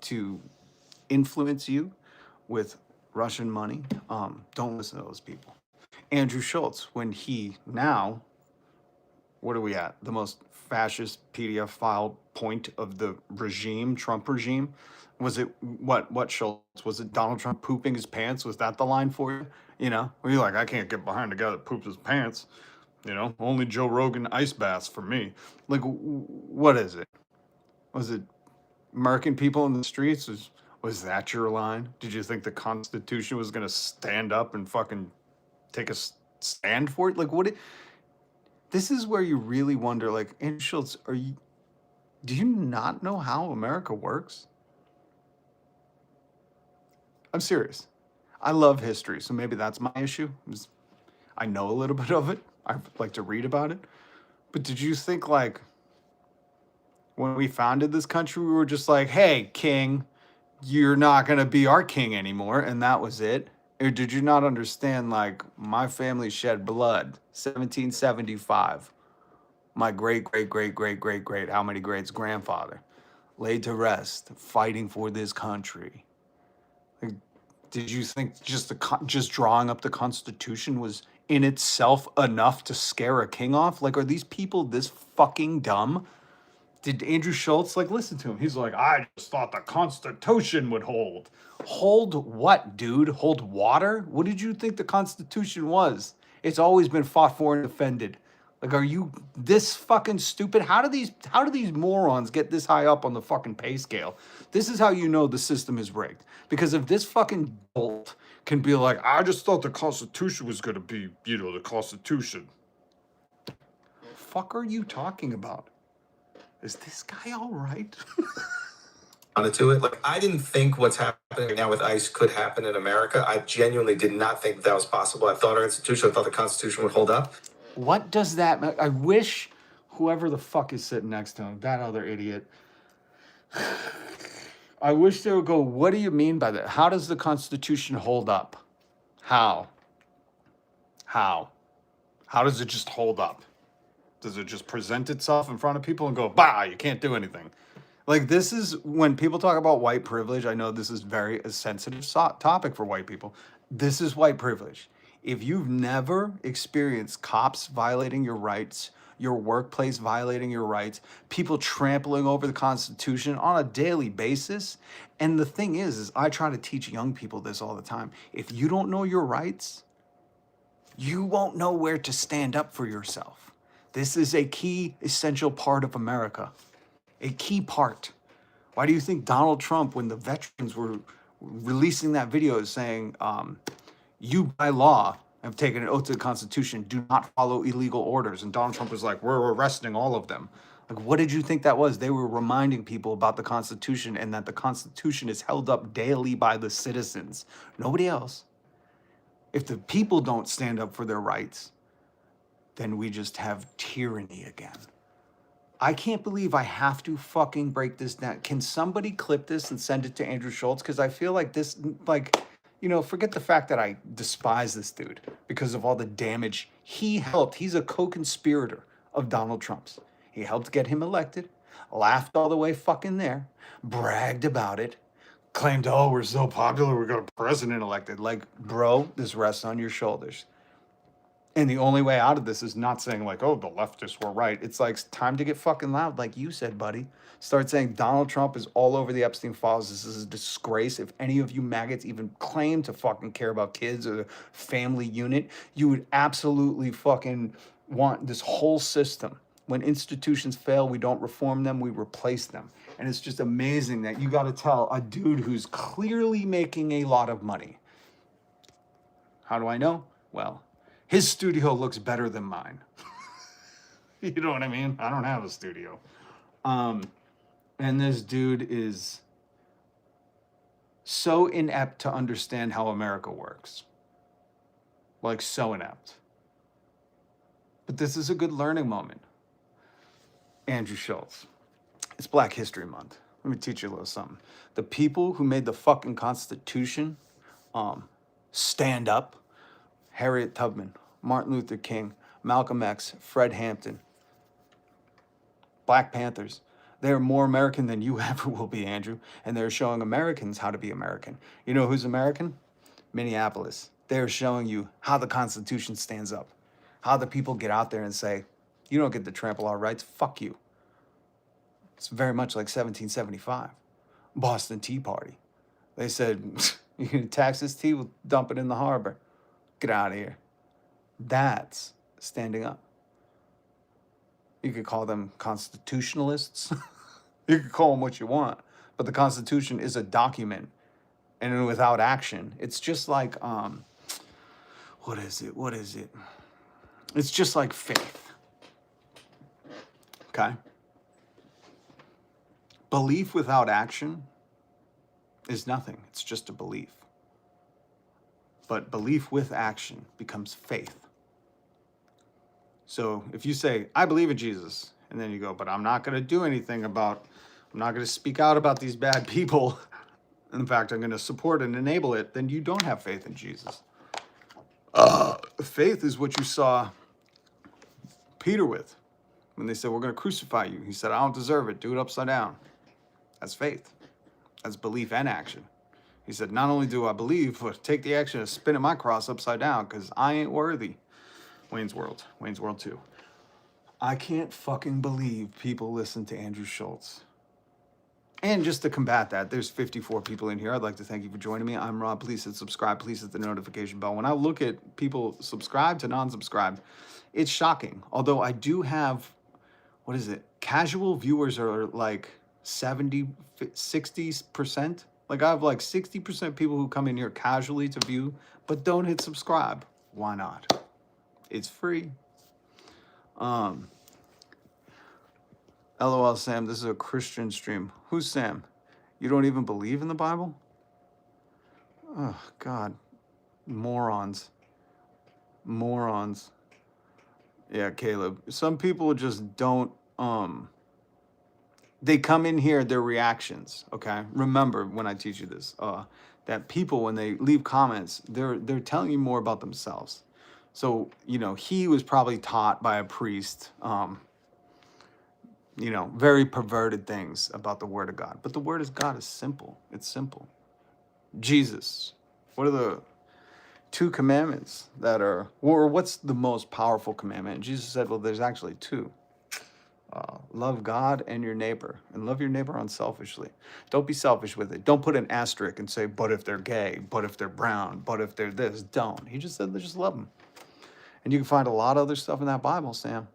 to influence you with Russian money, don't listen to those people. Andrew Schultz, when he now, what are we at? The most fascist PDF file point of the regime, Trump regime? Was it, what Schultz? Was it Donald Trump pooping his pants? Was that the line for you? You know, where you're like, I can't get behind a guy that poops his pants. You know, only Joe Rogan ice baths for me. Like, what is it? Was it murking people in the streets? Was that your line? Did you think the Constitution was going to stand up and fucking take a stand for it? Like, this is where you really wonder, like, Andrew Schultz, do you not know how America works? I'm serious. I love history, so maybe that's my issue. I know a little bit of it. I like to read about it. But did you think, like, when we founded this country, we were just like, hey, king, you're not going to be our king anymore, and that was it? Or did you not understand, like, my family shed blood, 1775. My great, how many greats, grandfather, laid to rest, fighting for this country. Like, did you think just drawing up the Constitution was in itself enough to scare a king off? Like, are these people this fucking dumb? Did Andrew Schultz, like, listen to him? He's like, I just thought the Constitution would hold. Hold what, dude? Hold water? What did you think the Constitution was? It's always been fought for and defended. Like, are you this fucking stupid? How do these morons get this high up on the fucking pay scale? This is how you know the system is rigged. Because if this fucking dolt can be like, I just thought the Constitution was going to be, you know, the Constitution. Fuck are you talking about? Is this guy all right? To it. Like, I didn't think what's happening now with ICE could happen in America. I genuinely did not think that was possible. I thought our institution, I thought the Constitution would hold up. What does that mean? I wish whoever the fuck is sitting next to him, that other idiot, I wish they would go, what do you mean by that? How does the Constitution hold up? How? How does it just hold up? Does it just present itself in front of people and go, bah, you can't do anything? Like, this is when people talk about white privilege. I know this is a sensitive topic for white people. This is white privilege. If you've never experienced cops violating your rights, your workplace violating your rights, people trampling over the Constitution on a daily basis, and the thing is I try to teach young people this all the time. If you don't know your rights, you won't know where to stand up for yourself. This is a key, essential part of America. A key part. Why do you think Donald Trump, when the veterans were releasing that video, is saying, you by law have taken an oath to the Constitution, do not follow illegal orders? And Donald Trump was like, we're arresting all of them. Like, what did you think that was? They were reminding people about the Constitution and that the Constitution is held up daily by the citizens, nobody else. If the people don't stand up for their rights, then we just have tyranny again. I can't believe I have to fucking break this down. Can somebody clip this and send it to Andrew Schultz? Because I feel like this, like, forget the fact that I despise this dude because of all the damage he helped. He's a co-conspirator of Donald Trump's. He helped get him elected, laughed all the way fucking there, bragged about it, claimed, oh, we're so popular, we got a president elected. Like, bro, this rests on your shoulders. And the only way out of this is not saying like, oh, the leftists were right. It's like, time to get fucking loud, like you said, buddy. Start saying Donald Trump is all over the Epstein files. This is a disgrace. If any of you maggots even claim to fucking care about kids or the family unit, you would absolutely fucking want this whole system. When institutions fail, we don't reform them, we replace them. And it's just amazing that you got to tell a dude who's clearly making a lot of money. How do I know? Well, his studio looks better than mine. You know what I mean? I don't have a studio. And this dude is so inept to understand how America works. Like, so inept. But this is a good learning moment. Andrew Schultz. It's Black History Month. Let me teach you a little something. The people who made the fucking Constitution stand up. Harriet Tubman, Martin Luther King, Malcolm X, Fred Hampton, Black Panthers. They're more American than you ever will be, Andrew. And they're showing Americans how to be American. You know who's American? Minneapolis. They're showing you how the Constitution stands up. How the people get out there and say, you don't get to trample our rights, fuck you. It's very much like 1775. Boston Tea Party. They said, you can tax this tea, we'll dump it in the harbor. Get out of here. That's standing up. You could call them constitutionalists. You could call them what you want. But the Constitution is a document. And without action, it's just like, what is it? It's just like faith. Okay? Belief without action is nothing. It's just a belief. But belief with action becomes faith. So if you say, I believe in Jesus, and then you go, but I'm not going to do anything I'm not going to speak out about these bad people. In fact, I'm going to support and enable it, then you don't have faith in Jesus. Faith is what you saw Peter with. When they said, we're going to crucify you. He said, I don't deserve it. Do it upside down. That's faith. That's belief and action. He said, not only do I believe, but take the action of spinning my cross upside down because I ain't worthy. Wayne's World 2. I can't fucking believe people listen to Andrew Schultz. And just to combat that, there's 54 people in here. I'd like to thank you for joining me. I'm Rob. Please hit subscribe. Please hit the notification bell. When I look at people subscribe to non-subscribe, it's shocking. Although I do have, casual viewers are like 60%. Like, I have like 60% people who come in here casually to view, but don't hit subscribe. Why not? It's free. LOL, Sam, this is a Christian stream. Who's Sam? You don't even believe in the Bible? Oh, God. Morons. Yeah, Caleb. Some people just don't, they come in here, their reactions, okay? Remember when I teach you this, that people, when they leave comments, they're telling you more about themselves. So, he was probably taught by a priest, very perverted things about the Word of God. But the Word of God is simple. It's simple. Jesus, what are the 2 commandments that are, or what's the most powerful commandment? Jesus said, well, there's actually 2. Love God and your neighbor, and love your neighbor unselfishly. Don't be selfish with it. Don't put an asterisk and say, but if they're gay, but if they're brown, but if they're this, don't. He just said, just love them. And you can find a lot of other stuff in that Bible, Sam.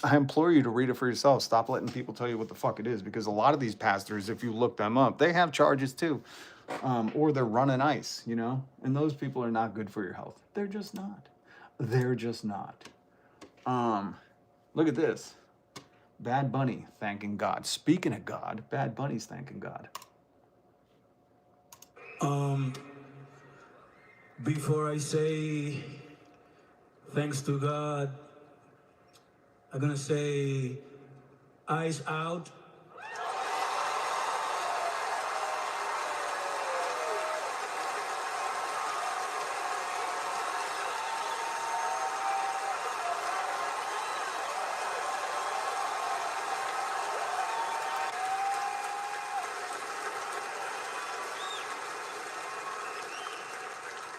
I implore you to read it for yourself. Stop letting people tell you what the fuck it is, because a lot of these pastors, if you look them up, they have charges too, or they're running ice, you know, and those people are not good for your health. They're just not. They're just not. Look at this. Bad Bunny thanking God. Speaking of God, Bad Bunny's thanking God. Before I say thanks to God, I'm gonna say eyes out.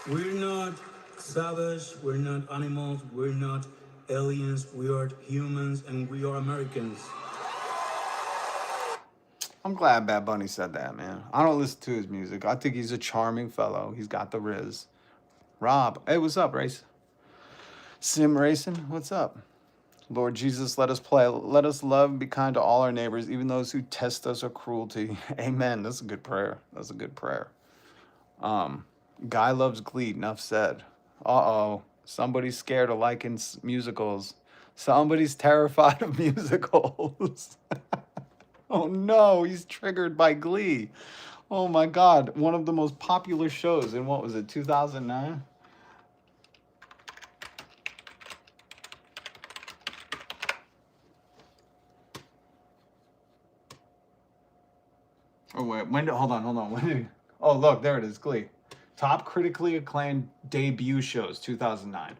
We're not savage, we're not animals, we're not aliens, we are humans, and we are Americans. I'm glad Bad Bunny said that, man. I don't listen to his music. I think he's a charming fellow. He's got the riz. Rob, hey, what's up, Race? Sim Racing, what's up? Lord Jesus, let us play. Let us love and be kind to all our neighbors, even those who test us or cruelty. Amen. That's a good prayer. That's a good prayer. Guy loves Glee. Enough said. Uh-oh. Somebody's scared of liking musicals. Somebody's terrified of musicals. Oh no, he's triggered by Glee. Oh my God. One of the most popular shows in, what was it, 2009? Oh wait, when did, hold on. When did, oh look, there it is, Glee. Top critically acclaimed debut shows, 2009.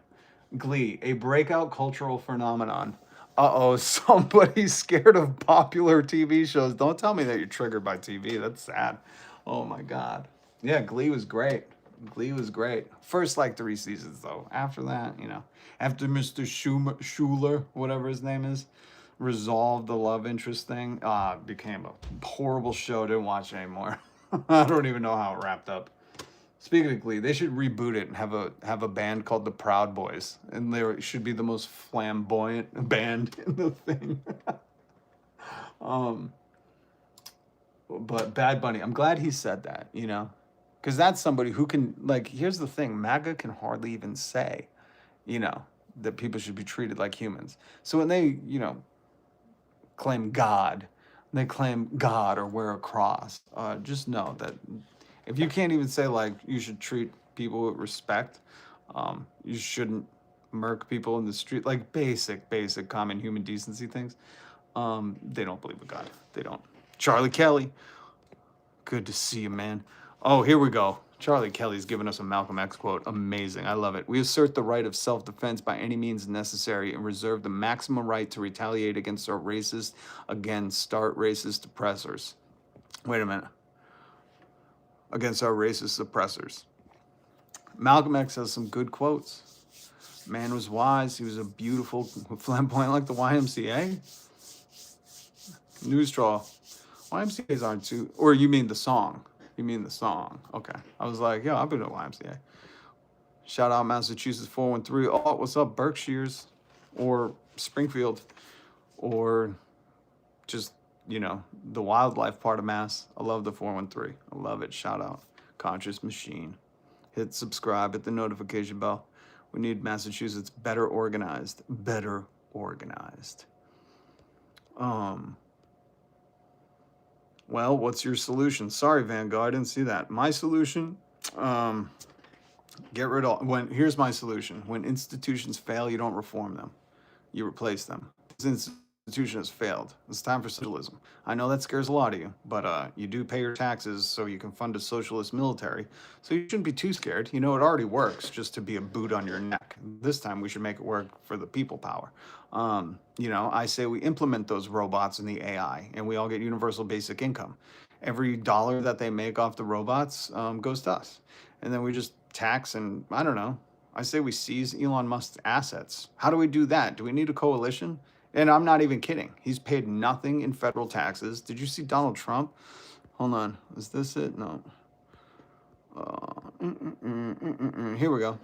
Glee, a breakout cultural phenomenon. Uh-oh, somebody's scared of popular TV shows. Don't tell me that you're triggered by TV. That's sad. Oh my God. Yeah, Glee was great. Glee was great. First like 3 seasons though. After that, you know, after Mr. Schuler, whatever his name is, resolved the love interest thing, became a horrible show. Didn't watch it anymore. I don't even know how it wrapped up. Speaking of Glee, they should reboot it and have a band called the Proud Boys, and they should be the most flamboyant band in the thing. But Bad Bunny, I'm glad he said that, you know, because that's somebody who can, like, here's the thing, MAGA can hardly even say, you know, that people should be treated like humans. So when they, you know, claim God, or wear a cross, just know that if you can't even say, like, you should treat people with respect, you shouldn't murk people in the street, like basic common human decency things, they don't believe in God. They don't. Charlie Kelly, good to see you, man. Oh, here we go. Charlie Kelly's giving us a Malcolm X quote. Amazing. I love it. We assert the right of self-defense by any means necessary and reserve the maximum right to retaliate against our racist, start racist oppressors. Wait a minute. Against our racist oppressors. Malcolm X has some good quotes. Man was wise. He was a beautiful flamboyant like the YMCA. News straw. YMCA's aren't too, or you mean the song? You mean the song? Okay. I was like, yo, I've been to YMCA. Shout out Massachusetts 413. Oh, what's up, Berkshires, or Springfield, or just, you know, the wildlife part of Mass. I love the 413. I love it. Shout out Conscious Machine. Hit subscribe, hit the notification bell. We need Massachusetts better organized. Better organized. Well, what's your solution? Sorry, Vanguard, I didn't see that. My solution, get rid of, here's my solution. When institutions fail, you don't reform them. You replace them. This institution has failed. It's time for socialism. I know that scares a lot of you, but you do pay your taxes so you can fund a socialist military. So you shouldn't be too scared. You know, it already works just to be a boot on your neck. This time we should make it work for the people power. You know, I say we implement those robots and the AI, and we all get universal basic income. Every dollar that they make off the robots goes to us. And then we just tax and, I don't know, I say we seize Elon Musk's assets. How do we do that? Do we need a coalition? And I'm not even kidding. He's paid nothing in federal taxes. Did you see Donald Trump? Hold on. Is this it? No. Here we go.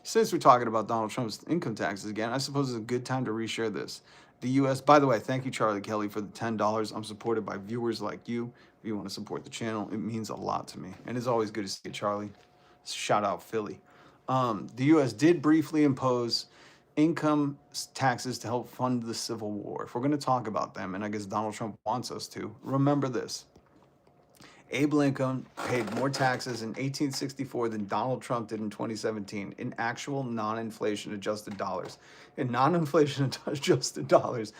Since we're talking about Donald Trump's income taxes again, I suppose it's a good time to reshare this. The U.S. By the way, thank you, Charlie Kelly, for the $10. I'm supported by viewers like you. If you want to support the channel, it means a lot to me, and it's always good to see you, Charlie. Shout out Philly. The U.S. did briefly impose income taxes to help fund the Civil War. If we're going to talk about them, and I guess Donald Trump wants us to, remember this. Abe Lincoln paid more taxes in 1864 than Donald Trump did in 2017 in actual non-inflation adjusted dollars. In non-inflation adjusted dollars,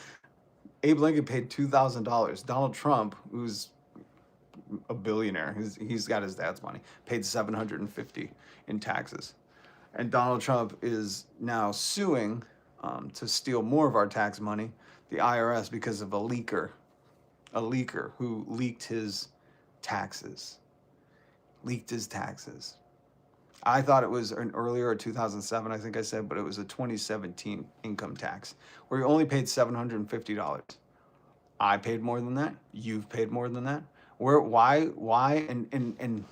Abe Lincoln paid $2,000. Donald Trump, who's a billionaire, he's got his dad's money, paid $750 in taxes. And Donald Trump is now suing to steal more of our tax money, the IRS, because of a leaker who leaked his taxes. I thought it was an earlier 2007, I think I said, but it was a 2017 income tax where he only paid $750. I paid more than that. You've paid more than that. Why, and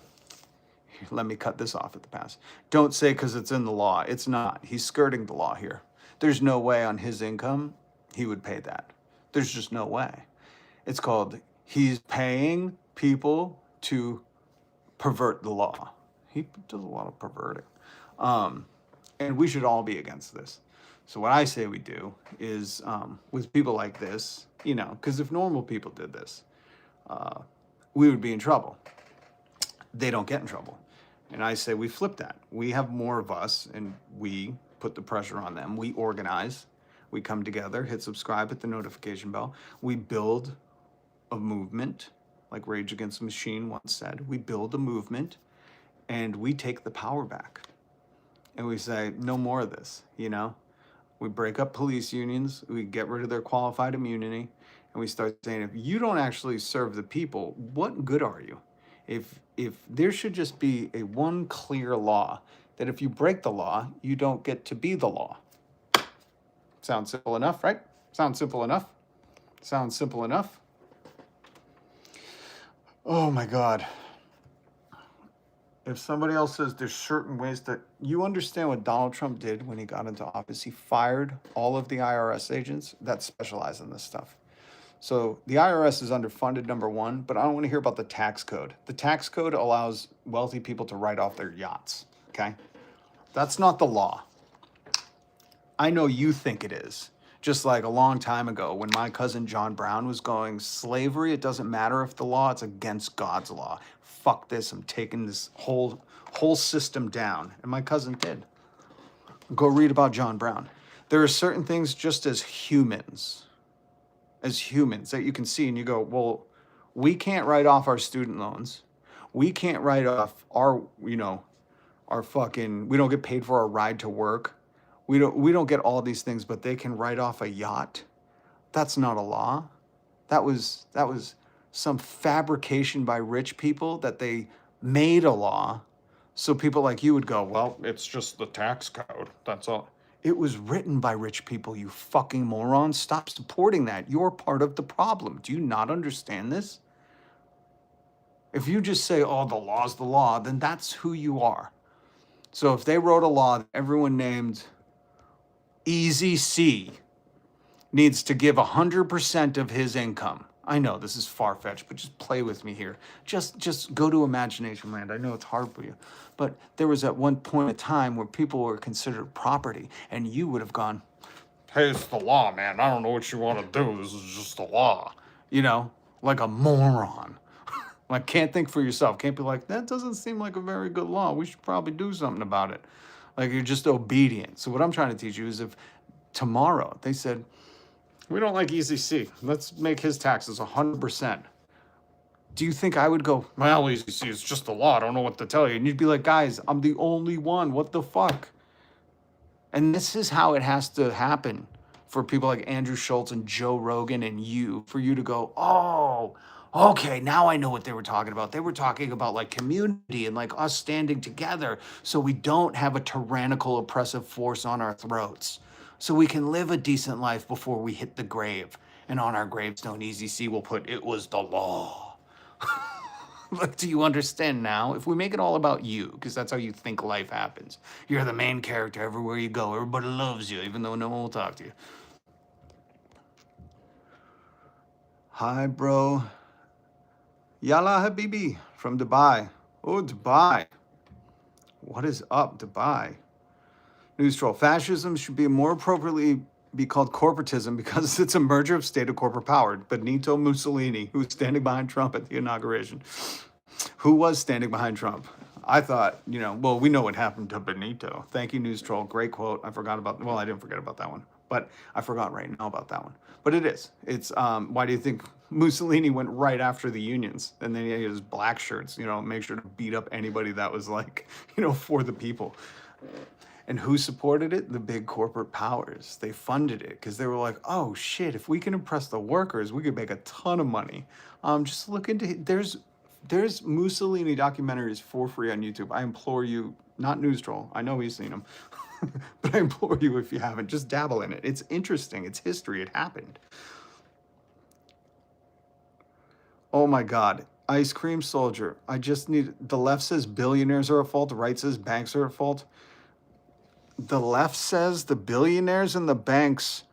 let me cut this off at the pass. Don't say because it's in the law. It's not. He's skirting the law here. There's no way on his income he would pay that. There's just no way. It's called he's paying people to pervert the law. He does a lot of perverting. And we should all be against this. So what I say we do is with people like this, because if normal people did this, we would be in trouble. They don't get in trouble. And I say we flip that. We have more of us and we put the pressure on them. We organize. We come together, hit subscribe, hit the notification bell. We build a movement, like Rage Against the Machine once said. We build a movement and we take the power back. And we say, no more of this, We break up police unions, we get rid of their qualified immunity, and we start saying, if you don't actually serve the people, what good are you? If there should just be a one clear law that if you break the law, you don't get to be the law. Sounds simple enough, right? Sounds simple enough. Oh my God. If somebody else says there's certain ways that you understand what Donald Trump did when he got into office, he fired all of the IRS agents that specialize in this stuff. So the IRS is underfunded, number one, but I don't want to hear about the tax code. The tax code allows wealthy people to write off their yachts, okay? That's not the law. I know you think it is. Just like a long time ago when my cousin John Brown was going, slavery, it doesn't matter if the law, it's against God's law. Fuck this, I'm taking this whole system down. And my cousin did. Go read about John Brown. There are certain things just as humans that you can see and you go, well, we can't write off our student loans. We can't write off our fucking, we don't get paid for our ride to work. We don't get all these things, but they can write off a yacht. That's not a law. That was some fabrication by rich people that they made a law. So people like you would go, well, it's just the tax code. That's all. It was written by rich people, you fucking morons. Stop supporting that. You're part of the problem. Do you not understand this? If you just say, oh, the law's the law, then that's who you are. So if they wrote a law that everyone named Easy C needs to give 100% of his income. I know this is far-fetched, but just play with me here. Just go to imagination land. I know it's hard for you. But there was at one point in time where people were considered property, and you would have gone, hey, it's the law, man. I don't know what you want to do. This is just the law. Like a moron. Like, can't think for yourself. Can't be like, that doesn't seem like a very good law. We should probably do something about it. Like, you're just obedient. So what I'm trying to teach you is if tomorrow they said, we don't like Easy C. Let's make his taxes 100%. Do you think I would go, well, Easy C, it's just the law. I don't know what to tell you. And you'd be like, guys, I'm the only one. What the fuck? And this is how it has to happen for people like Andrew Schultz and Joe Rogan and you, for you to go, oh, okay, now I know what they were talking about. They were talking about like community and like us standing together so we don't have a tyrannical oppressive force on our throats. So we can live a decent life before we hit the grave. And on our gravestone, Easy C will put, it was the law. Like, do you understand now? If we make it all about you, because that's how you think life happens, you're the main character everywhere you go. Everybody loves you, even though no one will talk to you. Hi, bro. Yalla Habibi from Dubai. Oh, Dubai. What is up, Dubai? News troll. Fascism should be more appropriately be called corporatism because it's a merger of state and corporate power. Benito Mussolini, who was standing behind Trump at the inauguration. Who was standing behind Trump? I thought, well, we know what happened to Benito. Thank you, news troll. Great quote. I didn't forget about that one, but I forgot right now about that one. But it is. It's, why do you think Mussolini went right after the unions? And then he had his black shirts, make sure to beat up anybody that was like, for the people. And who supported it? The big corporate powers. They funded it because they were like, oh shit, if we can impress the workers, we could make a ton of money. Just look into there's Mussolini documentaries for free on YouTube. I implore you, not news troll. I know he's seen them, but I implore you, if you haven't, just dabble in it. It's interesting. It's history. It happened. Oh my God. Ice cream soldier. I just need, the left says billionaires are at fault. The right says banks are at fault. The left says the billionaires and the banks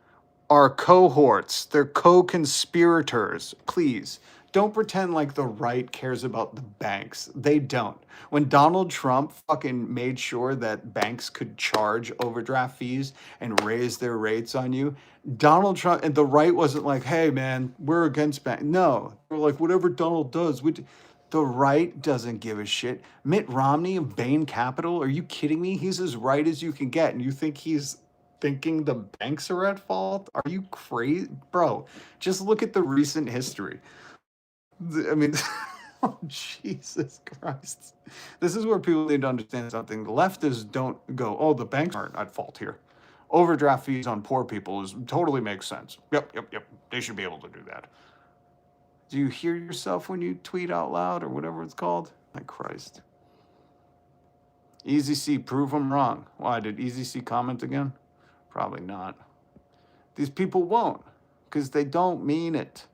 are cohorts. They're co-conspirators. Please, don't pretend like the right cares about the banks. They don't. When Donald Trump fucking made sure that banks could charge overdraft fees and raise their rates on you, Donald Trump and the right wasn't like, hey man, we're against banks. No, we're like, whatever Donald does, the right doesn't give a shit. Mitt Romney of Bain Capital, are you kidding me? He's as right as you can get, and you think he's thinking the banks are at fault? Are you crazy? Bro, just look at the recent history. I mean, oh, Jesus Christ. This is where people need to understand something. The leftists don't go, oh, the banks aren't at fault here. Overdraft fees on poor people totally makes sense. Yep. They should be able to do that. Do you hear yourself when you tweet out loud or whatever it's called? My Christ. Easy C, prove them wrong. Why, did Easy C comment again? Probably not. These people won't, because they don't mean it.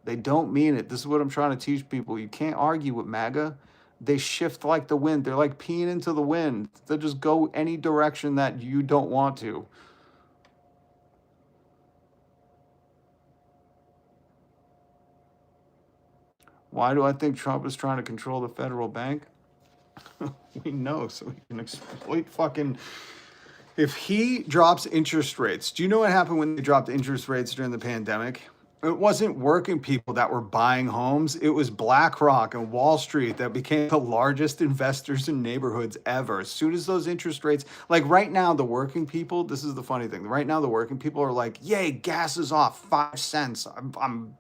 They don't mean it. This is what I'm trying to teach people. You can't argue with MAGA. They shift like the wind. They're like peeing into the wind. They'll just go any direction that you don't want to. Why do I think Trump is trying to control the federal bank? We know, so he can exploit fucking... If he drops interest rates, do you know what happened when they dropped interest rates during the pandemic? It wasn't working people that were buying homes. It was BlackRock and Wall Street that became the largest investors in neighborhoods ever. As soon as those interest rates, like right now, the working people, this is the funny thing. Right now, the working people are like, yay, gas is off 5 cents. I'm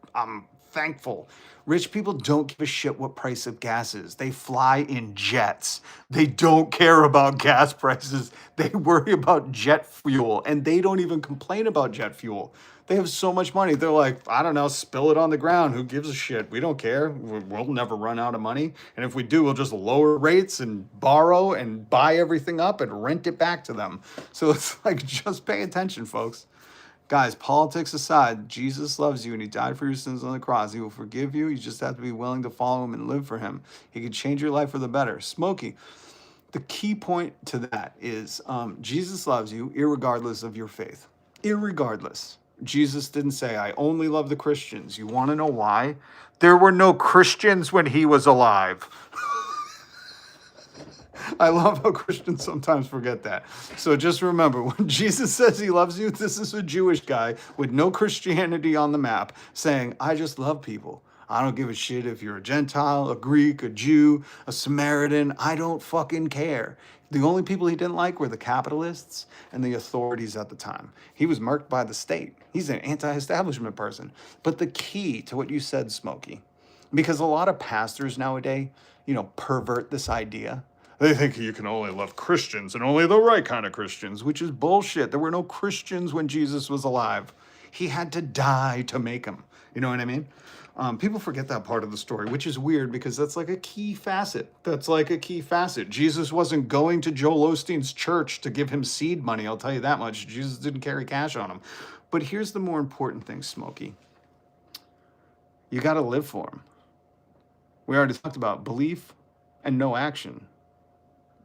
thankful. Rich people don't give a shit what price of gas is. They fly in jets. They don't care about gas prices. They worry about jet fuel, and they don't even complain about jet fuel. They have so much money. They're like, I don't know, spill it on the ground. Who gives a shit? We don't care. We'll never run out of money. And if we do, we'll just lower rates and borrow and buy everything up and rent it back to them. So it's like, just pay attention, folks. Guys, politics aside, Jesus loves you and he died for your sins on the cross. He will forgive you. You just have to be willing to follow him and live for him. He can change your life for the better. Smokey, the key point to that is Jesus loves you irregardless of your faith. Irregardless. Jesus didn't say, I only love the Christians. You want to know why? There were no Christians when he was alive. I love how Christians sometimes forget that. So just remember, when Jesus says he loves you, this is a Jewish guy with no Christianity on the map saying, I just love people. I don't give a shit if you're a Gentile, a Greek, a Jew, a Samaritan. I don't fucking care. The only people he didn't like were the capitalists and the authorities at the time. He was marked by the state. He's an anti-establishment person. But the key to what you said, Smokey, because a lot of pastors nowadays, pervert this idea. They think you can only love Christians and only the right kind of Christians, which is bullshit. There were no Christians when Jesus was alive. He had to die to make them. You know what I mean? People forget that part of the story, which is weird because that's like a key facet. Jesus wasn't going to Joel Osteen's church to give him seed money, I'll tell you that much. Jesus didn't carry cash on him. But here's the more important thing, Smokey. You got to live for him. We already talked about belief and no action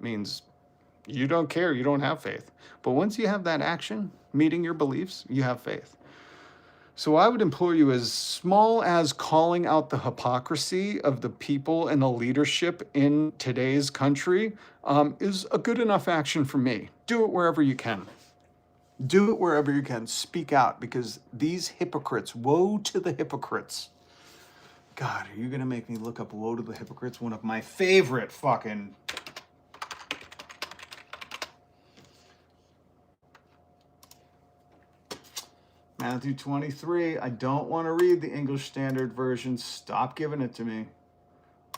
means you don't care, you don't have faith. But once you have that action meeting your beliefs, you have faith. So I would implore you, as small as calling out the hypocrisy of the people and the leadership in today's country is a good enough action for me. Do it wherever you can. Do it wherever you can. Speak out, because these hypocrites, woe to the hypocrites. God, are you going to make me look up woe to the hypocrites? One of my favorite fucking... Matthew 23. I don't want to read the English Standard Version. Stop giving it to me.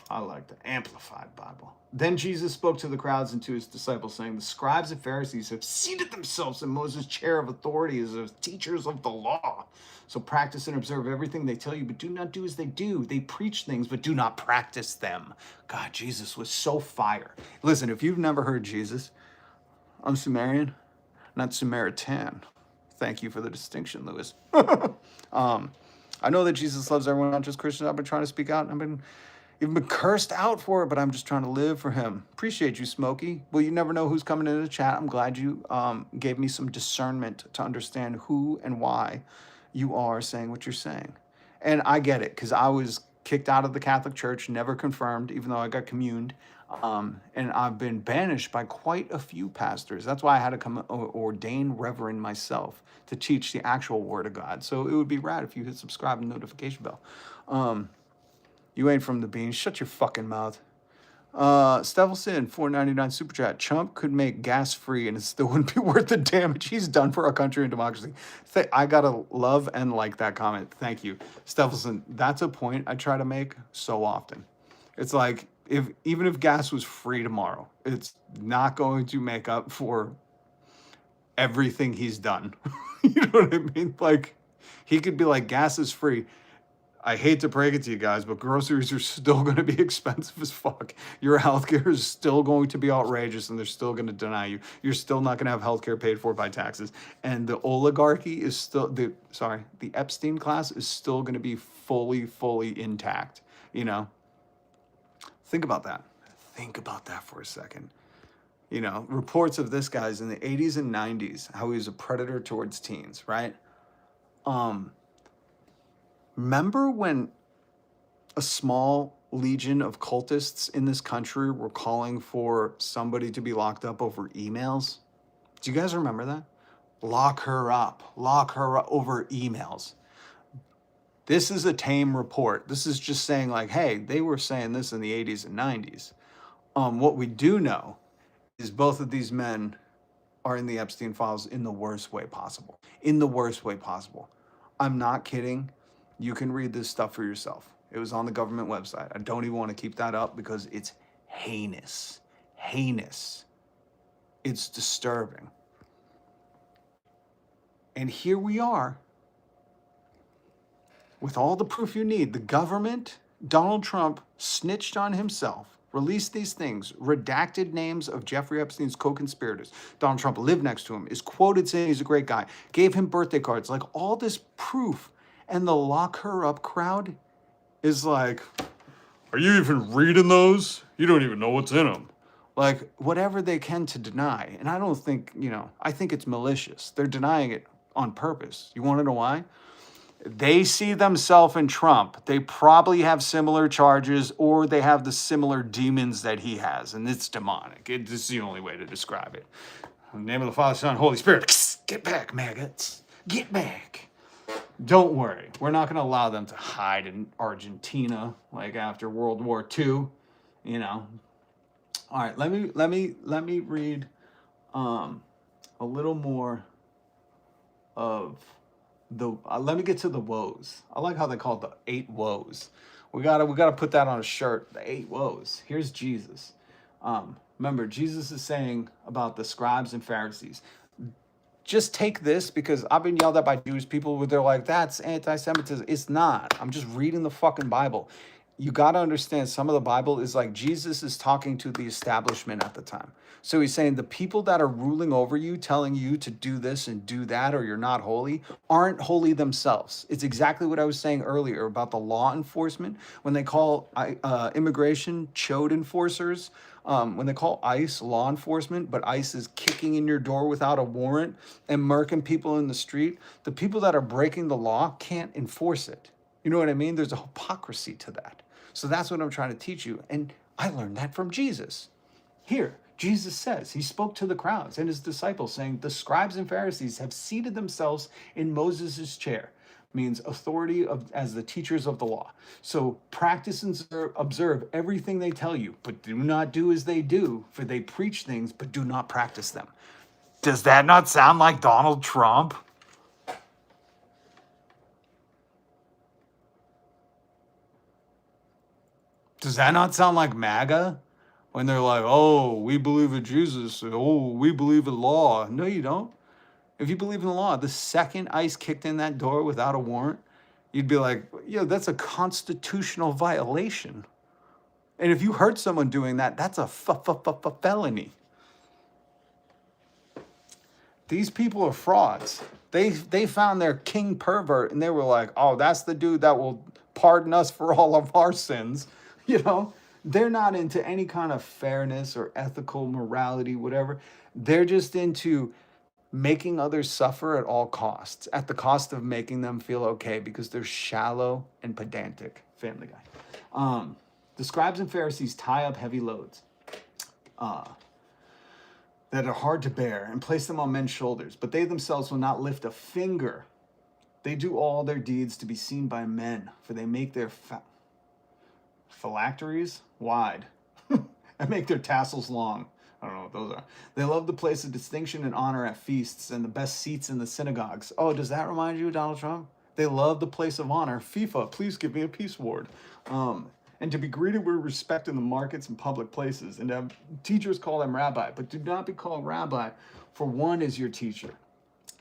I like the Amplified Bible. Then Jesus spoke to the crowds and to his disciples, saying, the scribes and Pharisees have seated themselves in Moses' chair of authority as teachers of the law. So practice and observe everything they tell you, but do not do as they do. They preach things, but do not practice them. God, Jesus was so fire. Listen, if you've never heard Jesus, I'm Sumerian, not Samaritan. Thank you for the distinction, Lewis. I know that Jesus loves everyone, not just Christians. I've been trying to speak out. I've been even been cursed out for it, but I'm just trying to live for him. Appreciate you, Smokey. Well, you never know who's coming into the chat. I'm glad you gave me some discernment to understand who and why you are saying what you're saying. And I get it, because I was kicked out of the Catholic Church, never confirmed, even though I got communed. And I've been banished by quite a few pastors. That's why I had to come ordain reverend myself to teach the actual word of God. So it would be rad if you hit subscribe and notification bell. You ain't from the beans. Shut your fucking mouth. Stevelson, $4.99 super chat. Trump could make gas free and it still wouldn't be worth the damage he's done for our country and democracy. I gotta love and like that comment. Thank you, Stevelson. That's a point I try to make so often. It's like, even if gas was free tomorrow, it's not going to make up for everything he's done. You know what I mean? Like, he could be like, gas is free. I hate to break it to you guys, but groceries are still going to be expensive as fuck. Your healthcare is still going to be outrageous, and they're still going to deny you. You're still not going to have healthcare paid for by taxes. And the oligarchy is still, the Epstein class is still going to be fully intact, you know? Think about that. Think about that for a second. You know, reports of this guy's in the 80s and 90s, how he was a predator towards teens, right? Remember when a small legion of cultists in this country were calling for somebody to be locked up over emails? Do you guys remember that? Lock her up over emails. This is a tame report. This is just saying like, hey, they were saying this in the 80s and 90s. What we do know is both of these men are in the Epstein files in the worst way possible. In the worst way possible. I'm not kidding. You can read this stuff for yourself. It was on the government website. I don't even want to keep that up because it's heinous. Heinous. It's disturbing. And here we are with all the proof you need. The government, Donald Trump, snitched on himself, released these things, redacted names of Jeffrey Epstein's co-conspirators. Donald Trump lived next to him, is quoted saying he's a great guy, gave him birthday cards, like all this proof. And the lock her up crowd is like, are you even reading those? You don't even know what's in them. Like, whatever they can to deny. And I don't think, I think it's malicious. They're denying it on purpose. You want to know why? They see themselves in Trump. They probably have similar charges, or they have the similar demons that he has. And it's demonic. It's the only way to describe it. In the name of the Father, Son, and Holy Spirit. Get back, maggots. Get back. Don't worry. We're not going to allow them to hide in Argentina like after World War II. All right, let me read a little more of the let me get to the woes. I like how they call it the 8 woes. We gotta put that on a shirt. The 8 woes. Here's Jesus. Remember, Jesus is saying about the scribes and Pharisees. Just take this, because I've been yelled at by Jewish people where they're like, that's anti-Semitism. It's not. I'm just reading the fucking Bible. you got to understand some of the Bible is like Jesus is talking to the establishment at the time. So he's saying the people that are ruling over you, telling you to do this and do that, or you're not holy, aren't holy themselves. It's exactly what I was saying earlier about the law enforcement. When they call immigration chode enforcers, when they call ICE law enforcement, but ICE is kicking in your door without a warrant and murking people in the street, the people that are breaking the law can't enforce it. You know what I mean? There's a hypocrisy to that. So that's what I'm trying to teach you. And I learned that from Jesus. Here, Jesus says, he spoke to the crowds and his disciples saying, the scribes and Pharisees have seated themselves in Moses' chair. Means authority as the teachers of the law. So practice and observe everything they tell you, but do not do as they do, for they preach things, but do not practice them. Does that not sound like Donald Trump? Does that not sound like MAGA? When they're like, oh, we believe in Jesus. Oh, we believe in law. No, you don't. If you believe in the law, the second ICE kicked in that door without a warrant, you'd be like, yo, that's a constitutional violation. And if you hurt someone doing that, that's a felony. These people are frauds. They found their king pervert and they were like, oh, that's the dude that will pardon us for all of our sins. You know, they're not into any kind of fairness or ethical morality, whatever. They're just into making others suffer at all costs, at the cost of making them feel okay because they're shallow and pedantic. Family Guy. The scribes and Pharisees tie up heavy loads that are hard to bear and place them on men's shoulders, but they themselves will not lift a finger. They do all their deeds to be seen by men, for they make their phylacteries wide and make their tassels long. I don't know what those are. They love the place of distinction and honor at feasts and the best seats in the synagogues. Oh, does that remind you of Donald Trump? They love the place of honor. FIFA, please give me a peace award. And to be greeted with respect in the markets and public places. And to have teachers call them rabbi, but do not be called rabbi, for one is your teacher.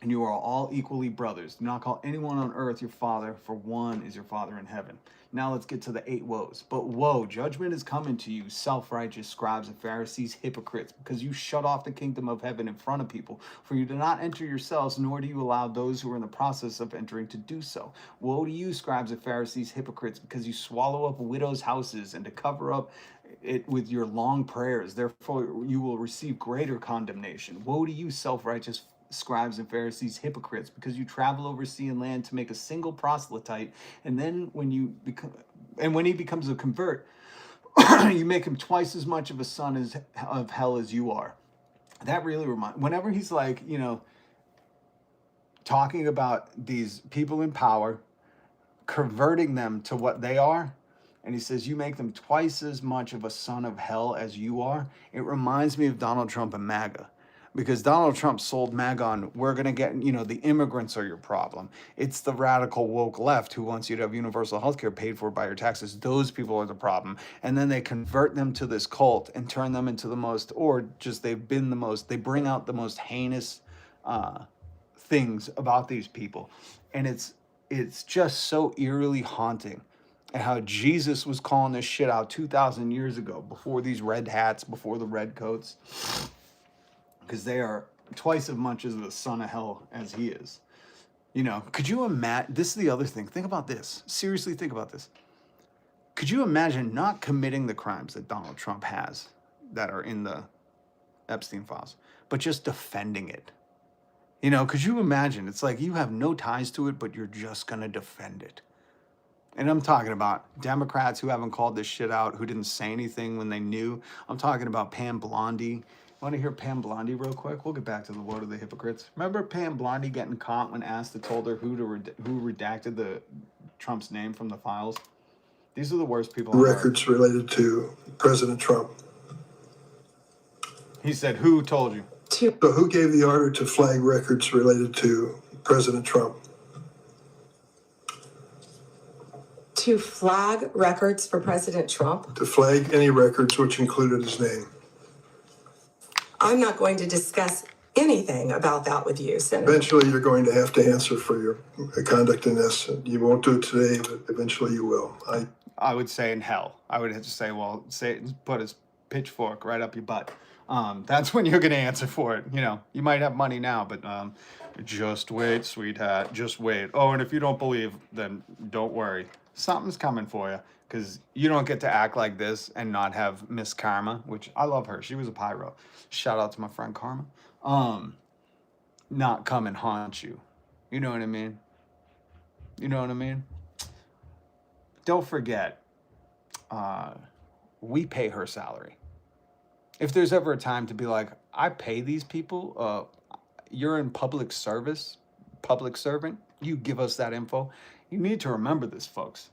And you are all equally brothers. Do not call anyone on earth your father, for one is your Father in heaven. Now let's get to the 8 woes. But woe, judgment is coming to you, self-righteous scribes and Pharisees, hypocrites, because you shut off the kingdom of heaven in front of people. For you do not enter yourselves, nor do you allow those who are in the process of entering to do so. Woe to you, scribes and Pharisees, hypocrites, because you swallow up widows' houses and to cover up it with your long prayers. Therefore you will receive greater condemnation. Woe to you, self-righteous scribes and Pharisees, hypocrites, because you travel over sea and land to make a single proselyte, and then when he becomes a convert, you make him twice as much of a son of hell as you are. That really whenever he's like, talking about these people in power, converting them to what they are, and he says, you make them twice as much of a son of hell as you are, it reminds me of Donald Trump and MAGA. Because Donald Trump sold MAGA on, we're going to get, the immigrants are your problem. It's the radical woke left who wants you to have universal health care paid for by your taxes. Those people are the problem. And then they convert them to this cult and turn them into the most, or just they bring out the most heinous things about these people. And it's just so eerily haunting at how Jesus was calling this shit out 2,000 years ago, before these red hats, before the red coats. Because they are twice as much as the son of hell as he is. Could you imagine? This is the other thing. Think about this. Seriously, think about this. Could you imagine not committing the crimes that Donald Trump has that are in the Epstein files, but just defending it? Could you imagine? It's like you have no ties to it, but you're just going to defend it. And I'm talking about Democrats who haven't called this shit out, who didn't say anything when they knew. I'm talking about Pam Blondie. Want to hear Pam Blondie real quick? We'll get back to the woe to the hypocrites. Remember Pam Blondie getting caught when Asta told her who redacted the Trump's name from the files? These are the worst people. Records related to President Trump. He said, who told you? So who gave the order to flag records related to President Trump? To flag records for President Trump? To flag any records which included his name. I'm not going to discuss anything about that with you, Senator. Eventually, you're going to have to answer for your conduct in this. You won't do it today, but eventually you will. I would say in hell. I would just say, well, Satan's put his pitchfork right up your butt. That's when you're gonna answer for it. You know, you might have money now, but just wait, sweetheart. Just wait. Oh, and if you don't believe, then don't worry. Something's coming for you, because you don't get to act like this and not have Miss Karma, which I love her. She was a pyro. Shout out to my friend Karma. Not come and haunt you. You know what I mean? You know what I mean? Don't forget, we pay her salary. If there's ever a time to be like, I pay these people, you're in public service, public servant, you give us that info. You need to remember this, folks.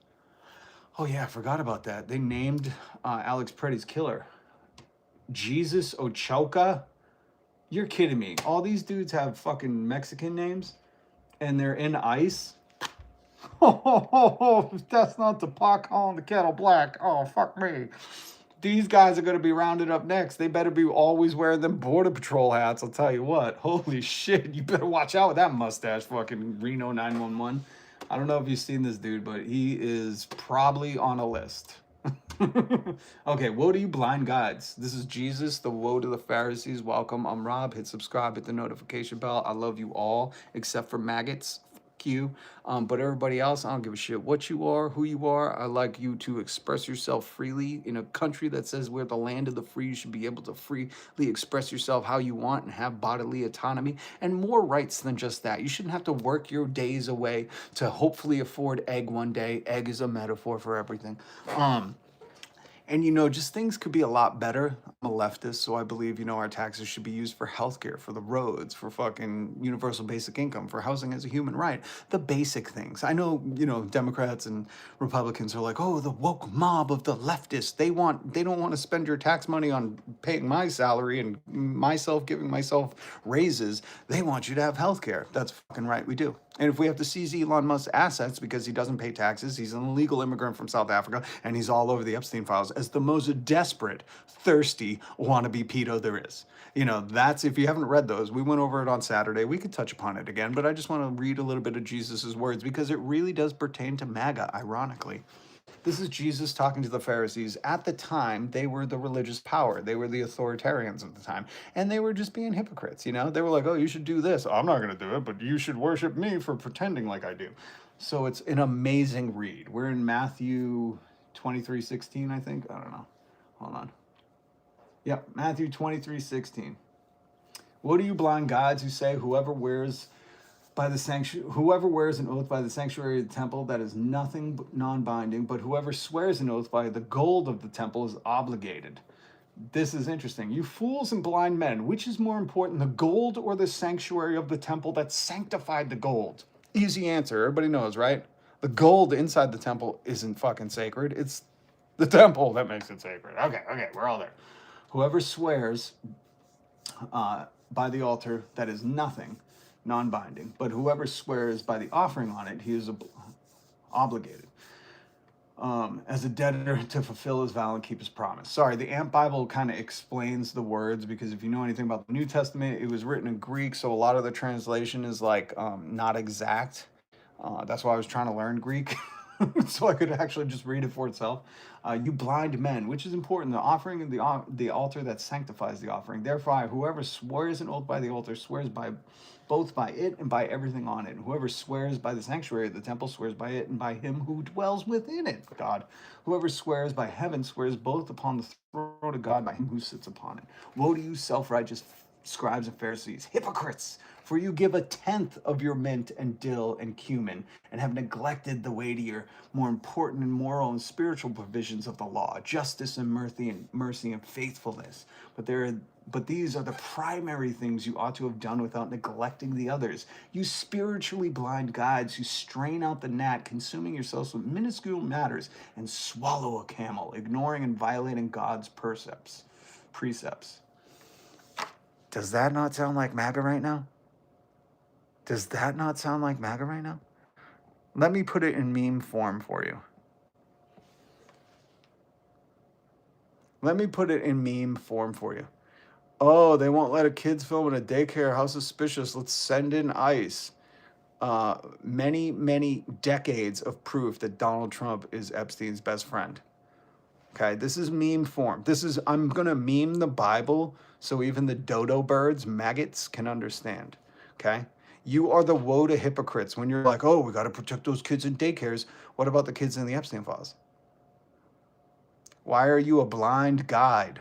Oh yeah, I forgot about that. They named Alex Pretty's killer Jesus Ochoa. You're kidding me. All these dudes have fucking Mexican names and they're in ICE. Oh, that's not the pot calling the kettle black. Oh, fuck me. These guys are going to be rounded up next. They better be always wearing them Border Patrol hats, I'll tell you what. Holy shit, you better watch out with that mustache, fucking Reno 911. I don't know if you've seen this dude, but he is probably on a list. Okay, woe to you blind guides. This is Jesus, the woe to the Pharisees. Welcome, I'm Rob. Hit subscribe, hit the notification bell. I love you all, except for maggots. You. But everybody else, I don't give a shit what you are, who you are. I like you to express yourself freely. In a country that says we're the land of the free, you should be able to freely express yourself how you want and have bodily autonomy and more rights than just that. You shouldn't have to work your days away to hopefully afford egg one day. Egg is a metaphor for everything. And, you know, just things could be a lot better. I'm a leftist, so I believe, you know, our taxes should be used for healthcare, for the roads, for fucking universal basic income, for housing as a human right. The basic things. I know, you know, Democrats and Republicans are like, oh, the woke mob of the leftists. They don't want to spend your tax money on paying my salary and myself giving myself raises. They want you to have healthcare. That's fucking right, we do. And if we have to seize Elon Musk's assets because he doesn't pay taxes, he's an illegal immigrant from South Africa, and he's all over the Epstein files as the most desperate, thirsty, wannabe pedo there is. You know, that's, if you haven't read those, we went over it on Saturday. We could touch upon it again, but I just want to read a little bit of Jesus's words because it really does pertain to MAGA, ironically. This is Jesus talking to the Pharisees. At the time, they were the religious power. They were the authoritarians of the time. And they were just being hypocrites, you know? They were like, oh, you should do this. I'm not going to do it, but you should worship me for pretending like I do. So it's an amazing read. We're in Matthew 23:16, I think. I don't know. Hold on. Yep, Matthew 23:16. What are you blind guides who say whoever wears an oath by the sanctuary of the temple, that is nothing but non-binding, but whoever swears an oath by the gold of the temple is obligated. This is interesting. You fools and blind men, which is more important, the gold or the sanctuary of the temple that sanctified the gold? Easy answer. Everybody knows, right? The gold inside the temple isn't fucking sacred. It's the temple that makes it sacred. Okay, we're all there. Whoever swears by the altar, that is nothing, non-binding, but whoever swears by the offering on it, he is obligated as a debtor to fulfill his vow and keep his promise. Sorry, the Amp Bible kind of explains the words, because if you know anything about the New Testament, it was written in Greek, so a lot of the translation is like not exact. That's why I was trying to learn Greek so I could actually just read it for itself. You blind men, which is important, the offering and the altar that sanctifies the offering. Therefore, whoever swears an oath by the altar swears by both by it and by everything on it. And whoever swears by the sanctuary of the temple swears by it and by him who dwells within it, God. Whoever swears by heaven swears both upon the throne of God, by him who sits upon it. Woe to you, self-righteous scribes and Pharisees, hypocrites! For you give a tenth of your mint and dill and cumin, and have neglected the weightier, more important and moral and spiritual provisions of the law, justice and mercy and faithfulness. But these are the primary things you ought to have done without neglecting the others. You spiritually blind guides who strain out the gnat, consuming yourselves with minuscule matters, and swallow a camel, ignoring and violating God's precepts. Does that not sound like MAGA right now? Does that not sound like MAGA right now? Let me put it in meme form for you. Oh, they won't let a kids film in a daycare. How suspicious. Let's send in ICE. many decades of proof that Donald Trump is Epstein's best friend. Okay, this is meme form. I'm gonna meme the Bible so even the dodo birds, maggots, can understand. Okay, you are the woe to hypocrites when you're like, oh, we got to protect those kids in daycares. What about the kids in the Epstein files? Why are you a blind guide?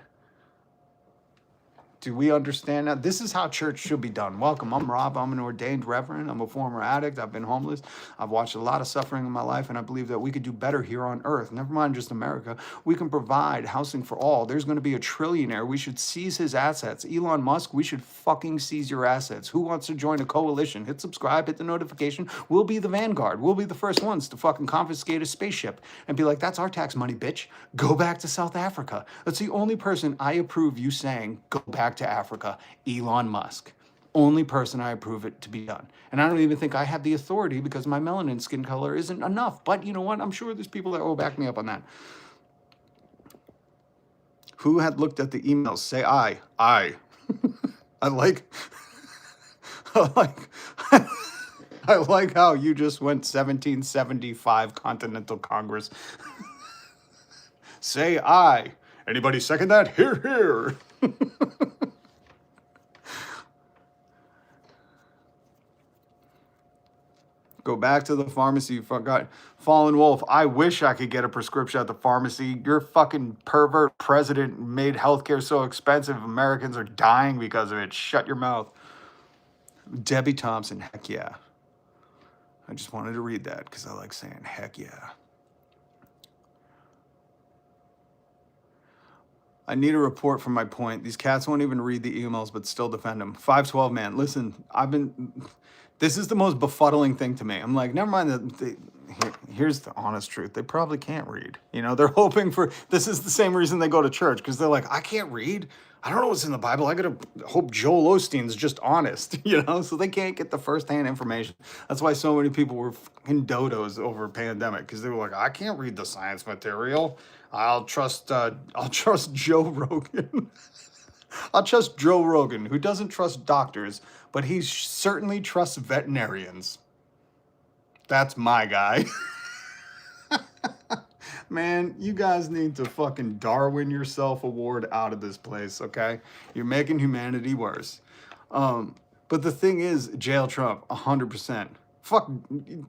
Do we understand that? This is how church should be done. Welcome. I'm Rob. I'm an ordained reverend. I'm a former addict. I've been homeless. I've watched a lot of suffering in my life, and I believe that we could do better here on earth. Never mind just America. We can provide housing for all. There's going to be a trillionaire. We should seize his assets. Elon Musk, we should fucking seize your assets. Who wants to join a coalition? Hit subscribe, hit the notification. We'll be the vanguard. We'll be the first ones to fucking confiscate a spaceship and be like, that's our tax money, bitch. Go back to South Africa. That's the only person I approve you saying, go back to Africa, Elon Musk. Only person I approve it to be done. And I don't even think I have the authority because my melanin skin color isn't enough. But you know what? I'm sure there's people that will back me up on that. Who had looked at the emails? Say I. I like I like how you just went 1775 Continental Congress. Say I. Anybody second that? Hear, hear. Go back to the pharmacy. You forgot. Fallen Wolf. I wish I could get a prescription at the pharmacy. Your fucking pervert president made healthcare so expensive. Americans are dying because of it. Shut your mouth. Debbie Thompson. Heck yeah. I just wanted to read that because I like saying heck yeah. I need a report from my point. These cats won't even read the emails, but still defend them. 512, man. Listen, this is the most befuddling thing to me. I'm like, never mind that. Here's the honest truth. They probably can't read. You know, they're hoping for, this is the same reason they go to church, because they're like, I can't read. I don't know what's in the Bible. I gotta hope Joel Osteen's just honest, you know? So they can't get the firsthand information. That's why so many people were fucking dodos over a pandemic, because they were like, I can't read the science material. I'll trust Joe Rogan. I'll trust Joe Rogan, who doesn't trust doctors, but he certainly trusts veterinarians. That's my guy. Man, you guys need to fucking Darwin yourself award out of this place, okay? You're making humanity worse. But the thing is, jail Trump, 100%. Fuck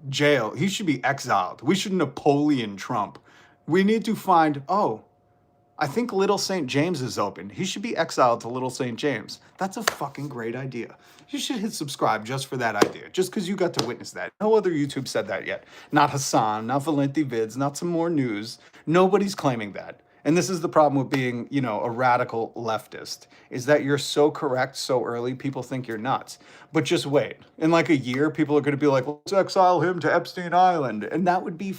jail. He should be exiled. We should Napoleon Trump. We need to find, I think Little St. James is open. He should be exiled to Little St. James. That's a fucking great idea. You should hit subscribe just for that idea, just because you got to witness that. No other YouTube said that yet. Not Hassan, not Valenti Vids, not some more news. Nobody's claiming that. And this is the problem with being, a radical leftist, is that you're so correct so early, people think you're nuts. But just wait. In like a year, people are going to be like, let's exile him to Epstein Island. And that would be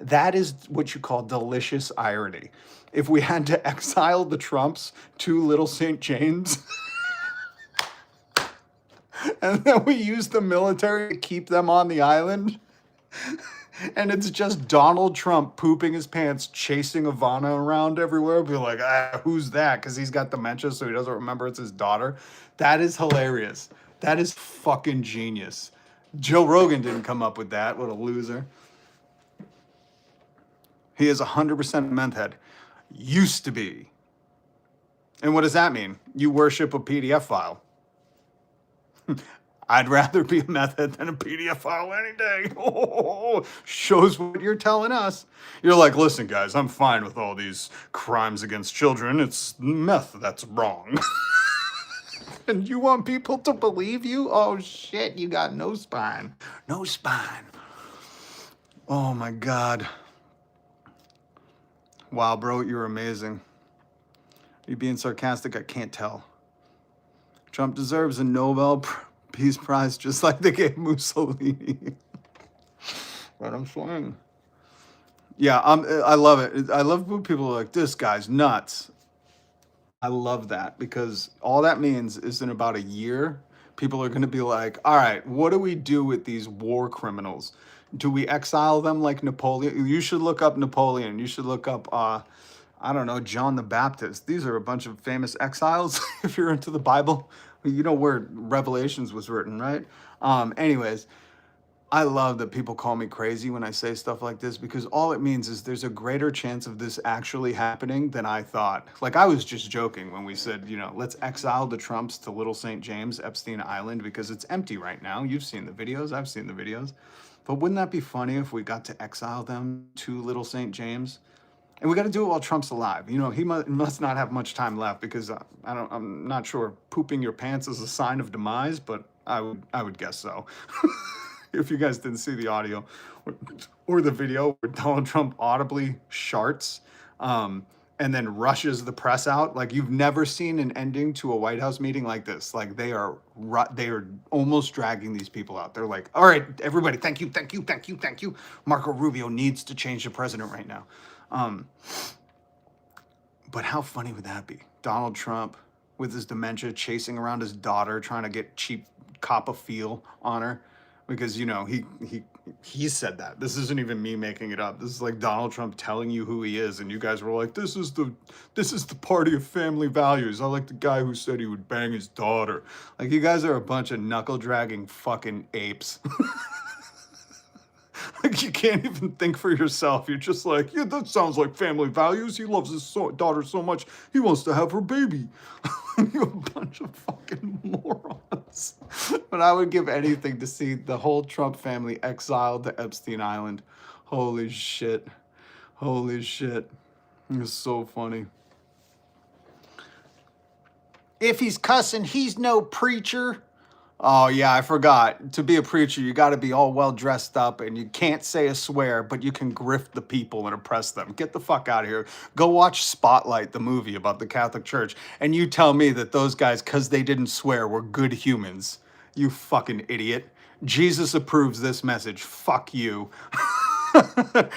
that is what you call delicious irony. If we had to exile the Trumps to Little St. James, and then we use the military to keep them on the island, and it's just Donald Trump pooping his pants, chasing Ivana around everywhere, be like, who's that? Because he's got dementia, so he doesn't remember it's his daughter. That is hilarious. That is fucking genius. Joe Rogan didn't come up with that. What a loser. He is 100% meth head. Used to be. And what does that mean? You worship a PDF file. I'd rather be a meth head than a PDF file any day. Shows what you're telling us. You're like, listen, guys, I'm fine with all these crimes against children. It's meth that's wrong. And you want people to believe you? Oh, shit, you got no spine. No spine. Oh, my God. Wow, bro, you're amazing. Are you being sarcastic? I can't tell. Trump deserves a Nobel Peace Prize just like they gave Mussolini. But I'm saying. Yeah, I love it. I love when people are like, this guy's nuts. I love that because all that means is in about a year, people are going to be like, all right, what do we do with these war criminals? Do we exile them like Napoleon? You should look up Napoleon. You should look up, John the Baptist. These are a bunch of famous exiles if you're into the Bible. You know where Revelations was written, right? Anyways, I love that people call me crazy when I say stuff like this because all it means is there's a greater chance of this actually happening than I thought. Like I was just joking when we said, let's exile the Trumps to Little St. James, Epstein Island, because it's empty right now. You've seen the videos, I've seen the videos. But wouldn't that be funny if we got to exile them to Little St. James? And we got to do it while Trump's alive. He must not have much time left because I'm not sure pooping your pants is a sign of demise, but I would guess so. If you guys didn't see the audio or the video where Donald Trump audibly sharts and then rushes the press out, like you've never seen an ending to a White House meeting like this. Like they are almost dragging these people out. They're like, all right, everybody, thank you, thank you, thank you, thank you. Marco Rubio needs to change the president right now. But how funny would that be? Donald Trump with his dementia chasing around his daughter, trying to get cheap cop a feel on her. Because he said that. This isn't even me making it up. This is like Donald Trump telling you who he is, and you guys were like, this is the party of family values. I like the guy who said he would bang his daughter. Like you guys are a bunch of knuckle dragging fucking apes. Like you can't even think for yourself. You're just like, yeah, that sounds like family values. He loves his daughter so much, he wants to have her baby. You're a bunch of fucking morons. But I would give anything to see the whole Trump family exiled to Epstein Island. Holy shit. Holy shit. It's so funny. If he's cussing, he's no preacher. Oh, yeah, I forgot. To be a preacher, you got to be all well dressed up and you can't say a swear, but you can grift the people and oppress them. Get the fuck out of here. Go watch Spotlight, the movie about the Catholic Church, and you tell me that those guys, because they didn't swear, were good humans. You fucking idiot. Jesus approves this message. Fuck you.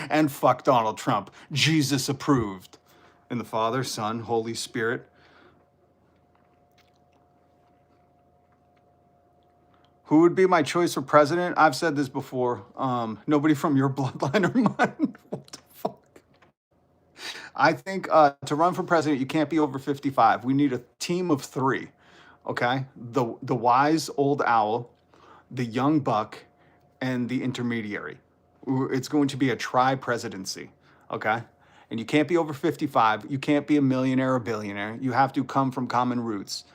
And fuck Donald Trump. Jesus approved. In the Father, Son, Holy Spirit. Who would be my choice for president? I've said this before. Nobody from your bloodline or mine. What the fuck? I think to run for president, you can't be over 55. We need a team of 3. Okay? The wise old owl, the young buck, and the intermediary. It's going to be a tri-presidency. Okay? And you can't be over 55. You can't be a millionaire or billionaire. You have to come from common roots.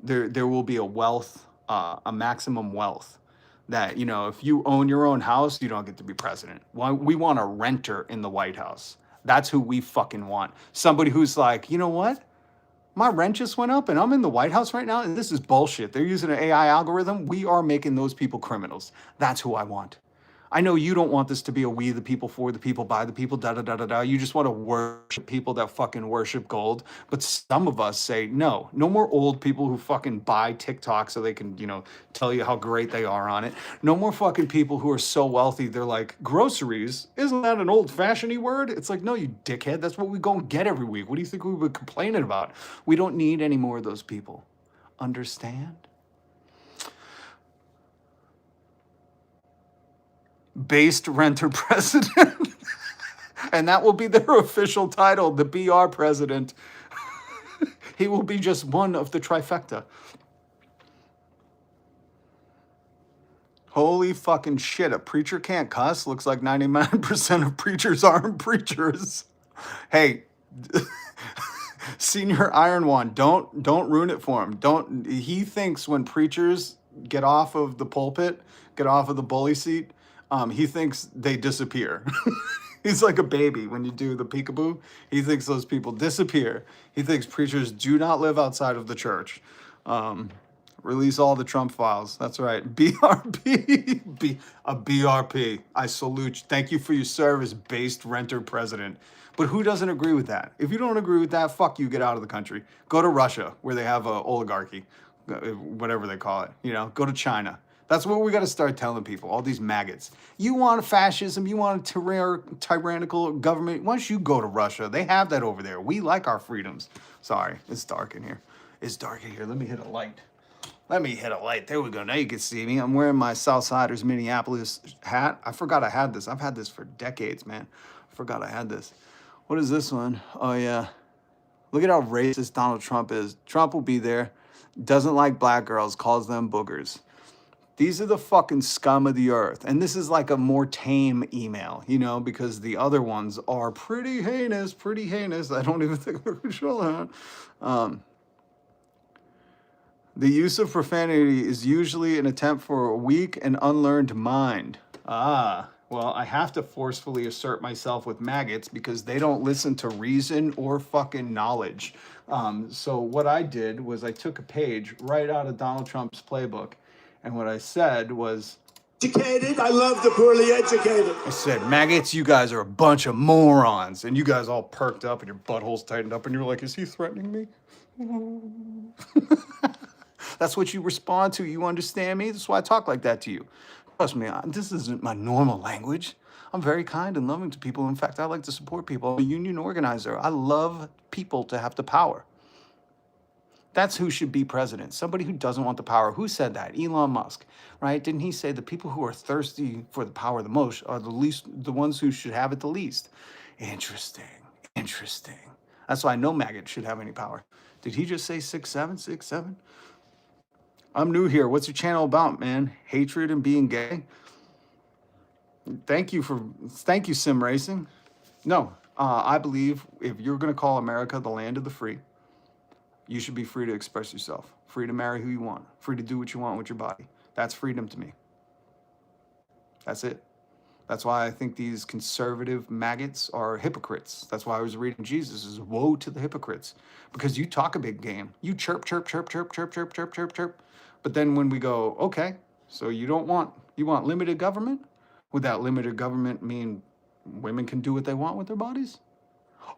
There will be a maximum wealth that, if you own your own house, you don't get to be president. We want a renter in the White House. That's who we fucking want. Somebody who's like, you know what? My rent just went up and I'm in the White House right now and this is bullshit. They're using an AI algorithm. We are making those people criminals. That's who I want. I know you don't want this to be a we the people, for the people, by the people, da-da-da-da-da. You just want to worship people that fucking worship gold. But some of us say, no more old people who fucking buy TikTok so they can, tell you how great they are on it. No more fucking people who are so wealthy, they're like, groceries, isn't that an old-fashioned-y word? It's like, no, you dickhead, that's what we go and get every week. What do you think we were complaining about? We don't need any more of those people. Understand? Based renter president. And that will be their official title, the BR president. He will be just one of the trifecta. Holy fucking shit, a preacher can't cuss? Looks like 99% of preachers aren't preachers. Hey, Senior Iron One, don't ruin it for him. He thinks when preachers get off of the pulpit, get off of the bully seat, he thinks they disappear. He's like a baby when you do the peekaboo. He thinks those people disappear. He thinks preachers do not live outside of the church. Release all the Trump files. That's right. BRP. A BRP. I salute you. Thank you for your service, based renter president. But who doesn't agree with that? If you don't agree with that, fuck you, get out of the country. Go to Russia, where they have an oligarchy, whatever they call it. Go to China. That's what we got to start telling people, all these maggots. You want fascism, you want a tyrannical government, why don't you go to Russia? They have that over there. We like our freedoms. Sorry, it's dark in here. It's dark in here. Let me hit a light. There we go. Now you can see me. I'm wearing my Southsiders Minneapolis hat. I forgot I had this. I've had this for decades, man. I forgot I had this. What is this one? Oh, yeah. Look at how racist Donald Trump is. Trump will be there. Doesn't like black girls. Calls them boogers. These are the fucking scum of the earth. And this is like a more tame email, you know, because the other ones are pretty heinous, pretty heinous. I don't even think we can show that. The use of profanity is usually an attempt for a weak and unlearned mind. Ah, well, I have to forcefully assert myself with maggots because they don't listen to reason or fucking knowledge. So what I did was I took a page right out of Donald Trump's playbook. And what I said was, Educated. I love the poorly educated. I said, maggots, you guys are a bunch of morons. And you guys all perked up and your buttholes tightened up and you're like, is he threatening me? That's what you respond to. You understand me? That's why I talk like that to you. Trust me, this isn't my normal language. I'm very kind and loving to people. In fact, I like to support people. I'm a union organizer. I love people to have the power. That's who should be president. Somebody who doesn't want the power. Who said that? Elon Musk, right? Didn't he say the people who are thirsty for the power the most are the ones who should have it the least? Interesting. Interesting. That's why no maggot should have any power. Did he just say 6'7", 6'7"? I'm new here. What's your channel about, man? Hatred and being gay? Thank you, Sim Racing. No, I believe if you're going to call America the land of the free, you should be free to express yourself, free to marry who you want, free to do what you want with your body. That's freedom to me. That's it. That's why I think these conservative maggots are hypocrites. That's why I was reading Jesus is woe to the hypocrites. Because you talk a big game. You chirp, chirp, chirp, chirp, chirp, chirp, chirp, chirp, chirp. But then when we go, okay, so you want limited government? Would that limited government mean women can do what they want with their bodies?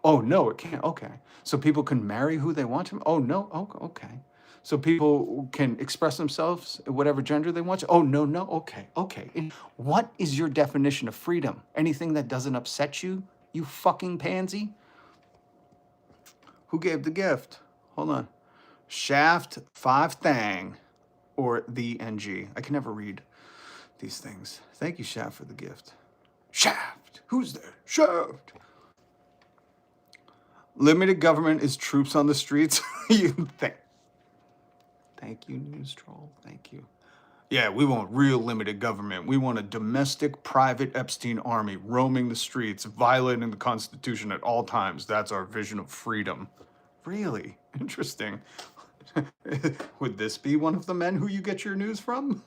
Oh, no, it can't. Okay. So people can marry who they want to? Oh, no. Oh, okay. So people can express themselves whatever gender they want to? Oh, no, no. Okay. Okay. And what is your definition of freedom? Anything that doesn't upset you, you fucking pansy? Who gave the gift? Hold on. Shaft 5 Thang or the NG. I can never read these things. Thank you, Shaft, for the gift. Shaft. Who's there? Shaft. Limited government is troops on the streets. Thank you, news troll. Thank you. Yeah, we want real limited government. We want a domestic private Epstein army roaming the streets, violating the Constitution at all times. That's our vision of freedom. Really? Interesting. Would this be one of the men who you get your news from?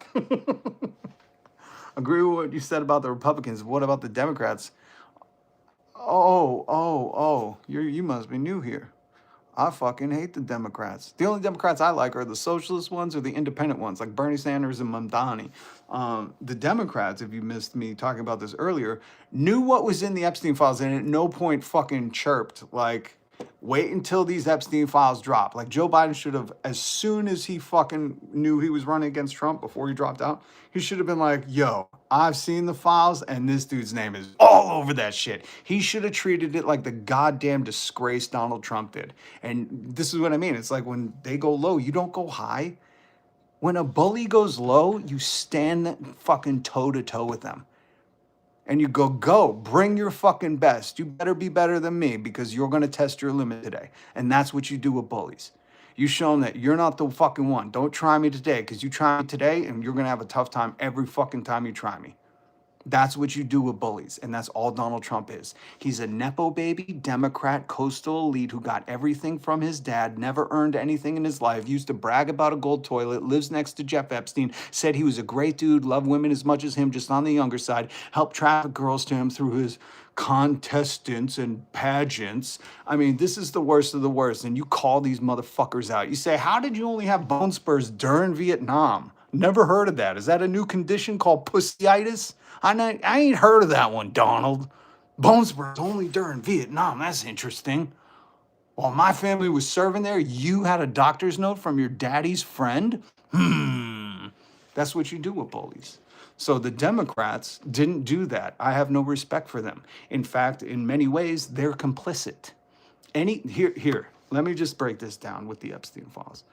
Agree with what you said about the Republicans. What about the Democrats? Oh, you must be new here. I fucking hate the Democrats. The only Democrats I like are the socialist ones or the independent ones, like Bernie Sanders and Mamdani. The Democrats, if you missed me talking about this earlier, knew what was in the Epstein files and at no point fucking chirped, like, wait until these Epstein files drop. Like, Joe Biden should have, as soon as he fucking knew he was running against Trump before he dropped out, he should have been like, yo, I've seen the files and this dude's name is all over that shit. He should have treated it like the goddamn disgrace Donald Trump did. And this is what I mean. It's like when they go low, you don't go high. When a bully goes low, you stand fucking toe to toe with them. And you go, bring your fucking best. You better be better than me because you're going to test your limit today. And that's what you do with bullies. You show them that you're not the fucking one. Don't try me today because you try me today and you're going to have a tough time every fucking time you try me. That's what you do with bullies, and that's all Donald Trump is. He's a Nepo baby, Democrat, coastal elite who got everything from his dad, never earned anything in his life, used to brag about a gold toilet, lives next to Jeff Epstein, said he was a great dude, loved women as much as him, just on the younger side, helped traffic girls to him through his contestants and pageants. I mean, this is the worst of the worst, and you call these motherfuckers out. You say, how did you only have bone spurs during Vietnam? Never heard of that. Is that a new condition called pussyitis? I ain't heard of that one, Donald. Bone spurs only during Vietnam. That's interesting. While my family was serving there, you had a doctor's note from your daddy's friend? That's what you do with bullies. So the Democrats didn't do that. I have no respect for them. In fact, in many ways, they're complicit. Here, let me just break this down with the Epstein files.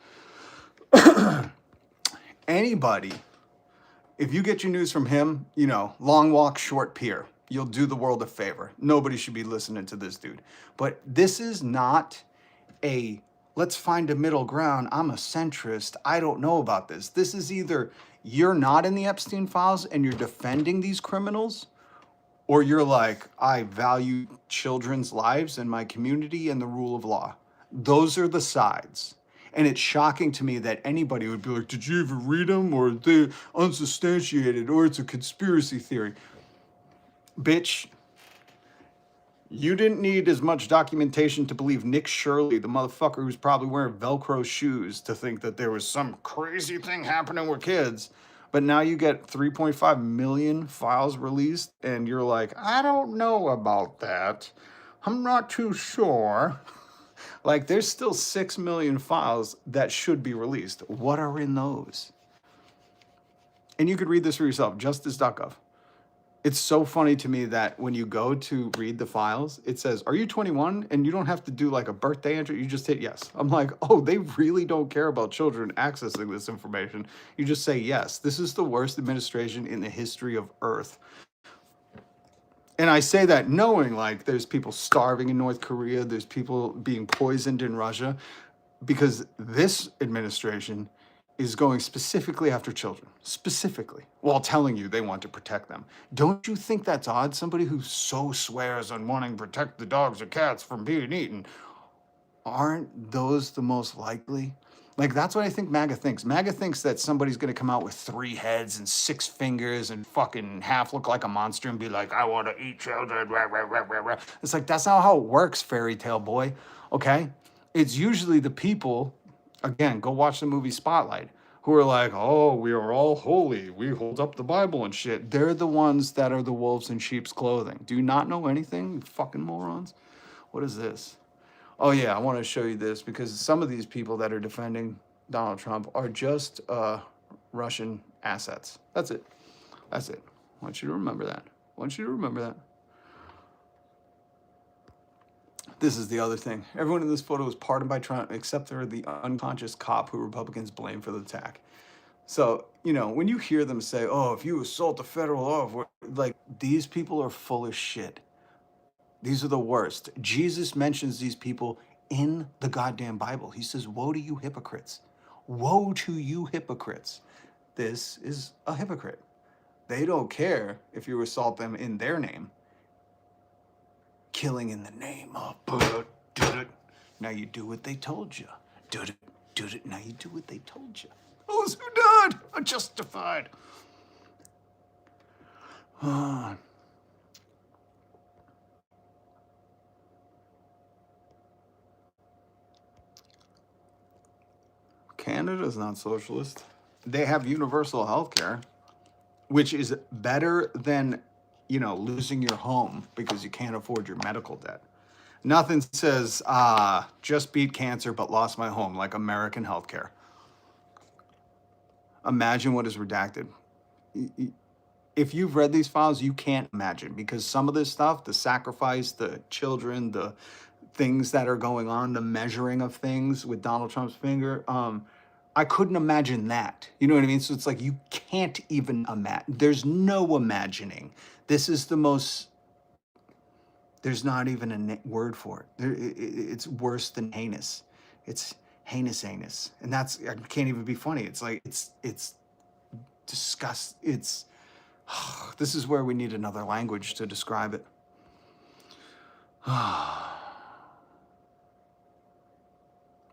Anybody, if you get your news from him, long walk, short pier, you'll do the world a favor. Nobody should be listening to this dude. But this is not a Let's find a middle ground. I'm a centrist. I don't know about this. This is either you're not in the Epstein files and you're defending these criminals, or you're like, I value children's lives and my community and the rule of law. Those are the sides. And it's shocking to me that anybody would be like, did you ever read them? Or they're unsubstantiated, or it's a conspiracy theory. Bitch, you didn't need as much documentation to believe Nick Shirley, the motherfucker who's probably wearing Velcro shoes, to think that there was some crazy thing happening with kids. But now you get 3.5 million files released, and you're like, I don't know about that. I'm not too sure. Like, there's still 6 million files that should be released. What are in those? And you could read this for yourself, justice.gov. It's so funny to me that when you go to read the files, it says, are you 21? And you don't have to do like a birthday entry. You just hit yes. I'm like, oh, they really don't care about children accessing this information. You just say yes. This is the worst administration in the history of Earth. And I say that knowing like there's people starving in North Korea, there's people being poisoned in Russia, because this administration is going specifically after children, specifically, while telling you they want to protect them. Don't you think that's odd? Somebody who so swears on wanting to protect the dogs or cats from being eaten, aren't those the most likely? Like, that's what I think MAGA thinks. MAGA thinks that somebody's going to come out with 3 heads and 6 fingers and fucking half look like a monster and be like, I want to eat children. Rah, rah, rah, rah, rah. It's like, that's not how it works, fairy tale boy. Okay? It's usually the people, again, go watch the movie Spotlight, who are like, oh, we are all holy. We hold up the Bible and shit. They're the ones that are the wolves in sheep's clothing. Do you not know anything, you fucking morons? What is this? Oh yeah, I want to show you this because some of these people that are defending Donald Trump are just Russian assets. That's it. That's it. I want you to remember that. I want you to remember that. This is the other thing. Everyone in this photo was pardoned by Trump except for the unconscious cop who Republicans blame for the attack. So, you know, when you hear them say, oh, if you assault a federal law, like, these people are full of shit. These are the worst. Jesus mentions these people in the goddamn Bible. He says, woe to you hypocrites. Woe to you hypocrites. This is a hypocrite. They don't care if you assault them in their name. Killing in the name of, now you do what they told you. Now you do what they told you. Those who died are justified. Canada's not socialist. They have universal health care, which is better than, you know, losing your home because you can't afford your medical debt. Nothing says, just beat cancer but lost my home like American healthcare. Imagine what is redacted. If you've read these files, you can't imagine, because some of this stuff, the sacrifice, the children, the things that are going on, the measuring of things with Donald Trump's finger, I couldn't imagine that. You know what I mean? So it's like, you can't even imagine. There's no imagining. This is the most, there's not even a word for it. It's worse than heinous. It's heinous. And that's, I can't even be funny. It's like, it's disgust. It's, this is where we need another language to describe it.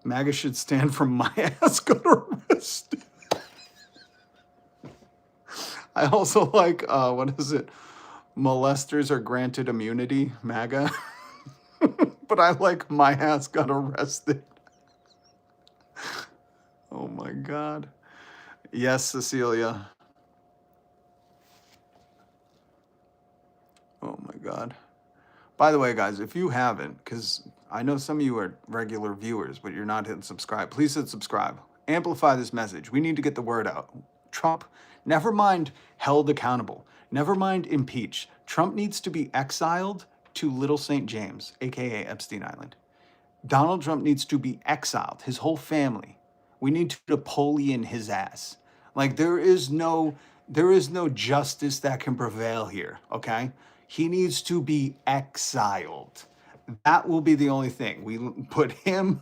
MAGA should stand for my ass got arrested. I also like, what is it? Molesters are granted immunity, MAGA. But I like my ass got arrested. Oh my God. Yes, Cecilia. Oh my God. By the way, guys, if you haven't, because I know some of you are regular viewers, but you're not hitting subscribe, please hit subscribe. Amplify this message. We need to get the word out. Trump, never mind held accountable, never mind impeached. Trump needs to be exiled to Little St. James, aka Epstein Island. Donald Trump needs to be exiled, his whole family. We need to Napoleon his ass. Like, there is no justice that can prevail here, okay? He needs to be exiled. That will be the only thing. We put him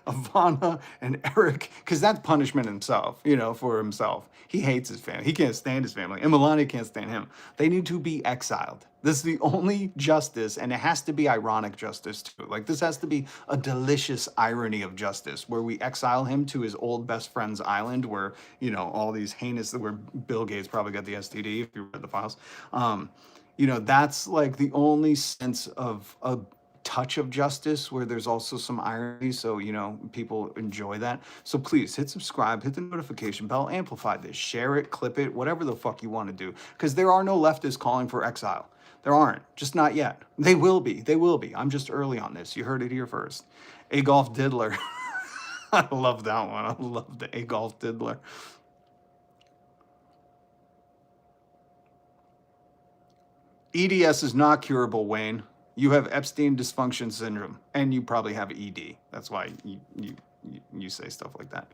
Ivana and Eric, because that's punishment himself, for himself. He hates his family. He can't stand his family. And Melania can't stand him. They need to be exiled. This is the only justice, and it has to be ironic justice too. Like, this has to be a delicious irony of justice where we exile him to his old best friend's island where, all these heinous, where Bill Gates probably got the STD, if you read the files. That's like the only sense of a touch of justice where there's also some irony, so people enjoy that. So please hit subscribe, hit the notification bell, amplify this, share it, clip it, whatever the fuck you want to do, because there are no leftists calling for exile. There aren't, just not yet. They will be. I'm just early on this. You heard it here first. Adolf Diddler. I love that one. I love the Adolf Diddler. EDS is not curable, Wayne. You have Epstein dysfunction syndrome, and you probably have ED. That's why you say stuff like that.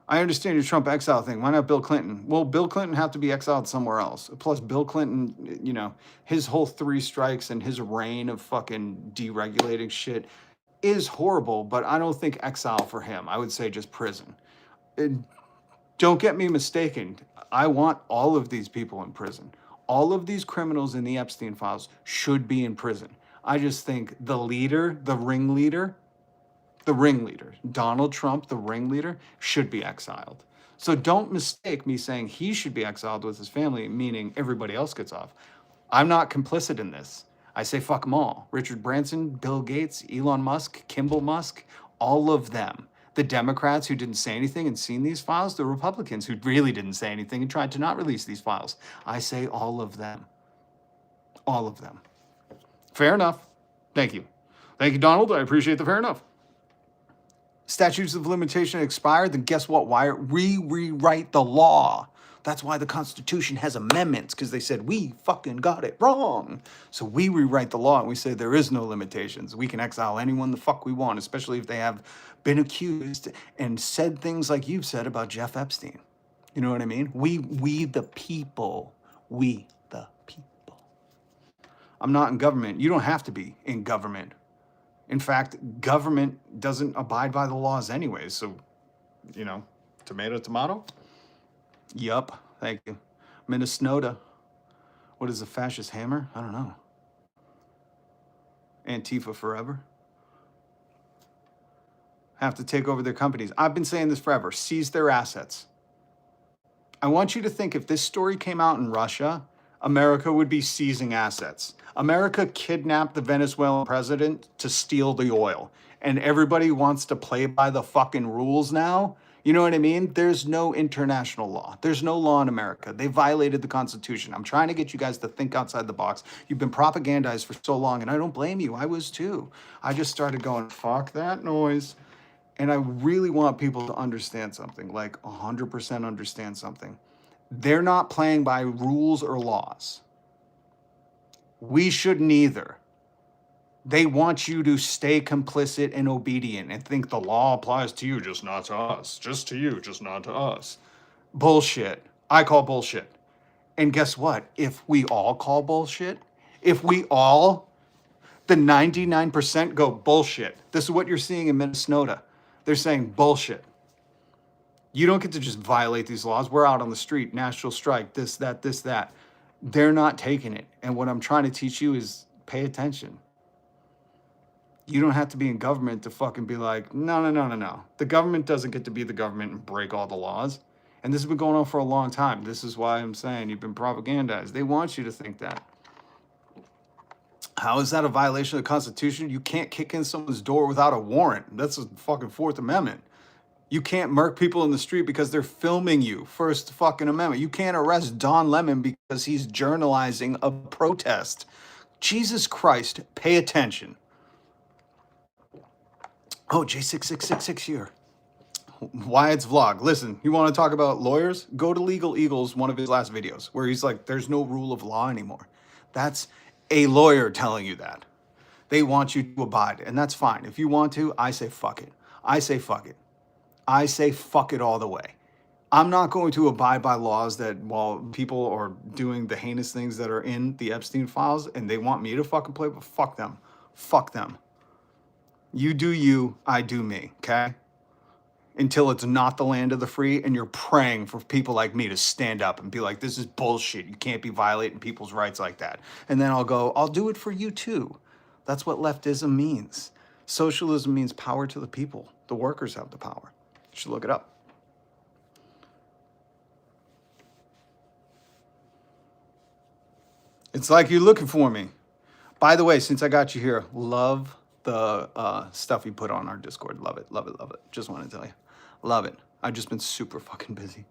I understand your Trump exile thing. Why not Bill Clinton? Well, Bill Clinton had to be exiled somewhere else. Plus, Bill Clinton, his whole 3 strikes and his reign of fucking deregulating shit is horrible, but I don't think exile for him. I would say just prison. Don't get me mistaken. I want all of these people in prison. All of these criminals in the Epstein files should be in prison. I just think the ringleader, Donald Trump, the ringleader, should be exiled. So don't mistake me saying he should be exiled with his family, meaning everybody else gets off. I'm not complicit in this. I say fuck them all. Richard Branson, Bill Gates, Elon Musk, Kimball Musk, all of them. The Democrats who didn't say anything and seen these files, the Republicans who really didn't say anything and tried to not release these files. I say all of them. All of them. Fair enough. Thank you. Thank you, Donald. I appreciate the fair enough. Statutes of limitation expired, then guess what, Wire? Rewrite the law. That's why the Constitution has amendments, because they said, we fucking got it wrong. So we rewrite the law and we say there is no limitations. We can exile anyone the fuck we want, especially if they have been accused and said things like you've said about Jeff Epstein. You know what I mean? We the people. We the people. I'm not in government. You don't have to be in government. In fact, government doesn't abide by the laws anyways. So, tomato, tomato. Yup, thank you. Minnesota. What is a fascist hammer? I don't know. Antifa forever. Have to take over their companies. I've been saying this forever. Seize their assets. I want you to think if this story came out in Russia, America would be seizing assets. America kidnapped the Venezuelan president to steal the oil. And everybody wants to play by the fucking rules now. You know what I mean? There's no international law. There's no law in America. They violated the Constitution. I'm trying to get you guys to think outside the box. You've been propagandized for so long, and I don't blame you. I was too. I just started going, fuck that noise. And I really want people to understand something, like 100% understand something. They're not playing by rules or laws. We shouldn't either. They want you to stay complicit and obedient and think the law applies to you, just not to us. Just to you, just not to us. Bullshit. I call bullshit. And guess what? If we all call bullshit, if we all, the 99% go bullshit. This is what you're seeing in Minnesota. They're saying bullshit. You don't get to just violate these laws. We're out on the street, national strike, this, that, this, that. They're not taking it. And what I'm trying to teach you is pay attention. You don't have to be in government to fucking be like, no. The government doesn't get to be the government and break all the laws. And this has been going on for a long time. This is why I'm saying you've been propagandized. They want you to think that. How is that a violation of the Constitution? You can't kick in someone's door without a warrant. That's the fucking Fourth Amendment. You can't murk people in the street because they're filming you. First fucking Amendment. You can't arrest Don Lemon because he's journalizing a protest. Jesus Christ, pay attention. Oh, J6666 here. Wyatt's vlog. Listen, you want to talk about lawyers? Go to Legal Eagles, one of his last videos, where he's like, there's no rule of law anymore. That's a lawyer telling you that. They want you to abide, and that's fine. If you want to, I say fuck it. I say fuck it. I say fuck it all the way. I'm not going to abide by laws that while people are doing the heinous things that are in the Epstein files and they want me to fucking play, but fuck them. Fuck them. You do you, I do me, okay? Until it's not the land of the free and you're praying for people like me to stand up and be like, this is bullshit. You can't be violating people's rights like that. And then I'll go, I'll do it for you too. That's what leftism means. Socialism means power to the people. The workers have the power. You should look it up. It's like you're looking for me. By the way, since I got you here, love the stuff you put on our Discord. Love it, love it, love it. Just want to tell you, love it. I've just been super fucking busy.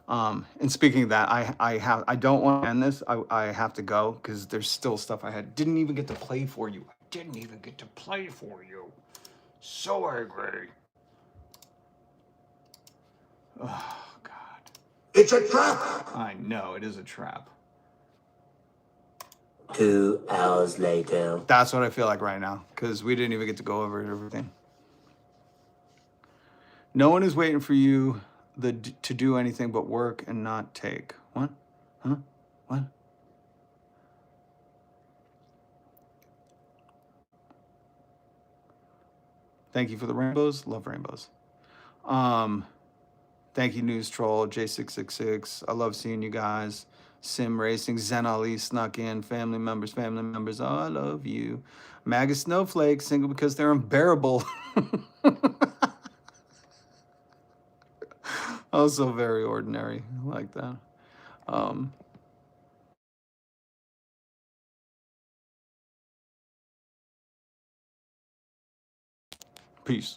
And speaking of that, I don't want to end this. I have to go because there's still stuff I didn't even get to play for you. I didn't even get to play for you. So angry. Oh God. It's a trap. I know it is a trap. 2 hours later. That's what I feel like right now because we didn't even get to go over everything. No one is waiting for you to do anything but work and not take. What? Huh? What? Thank you for the rainbows. Love rainbows. Thank you, News Troll, J666. I love seeing you guys. Sim Racing, Zen Ali snuck in. Family members. Oh, I love you. MAGA Snowflake, single because they're unbearable. Also very ordinary. I like that. Peace.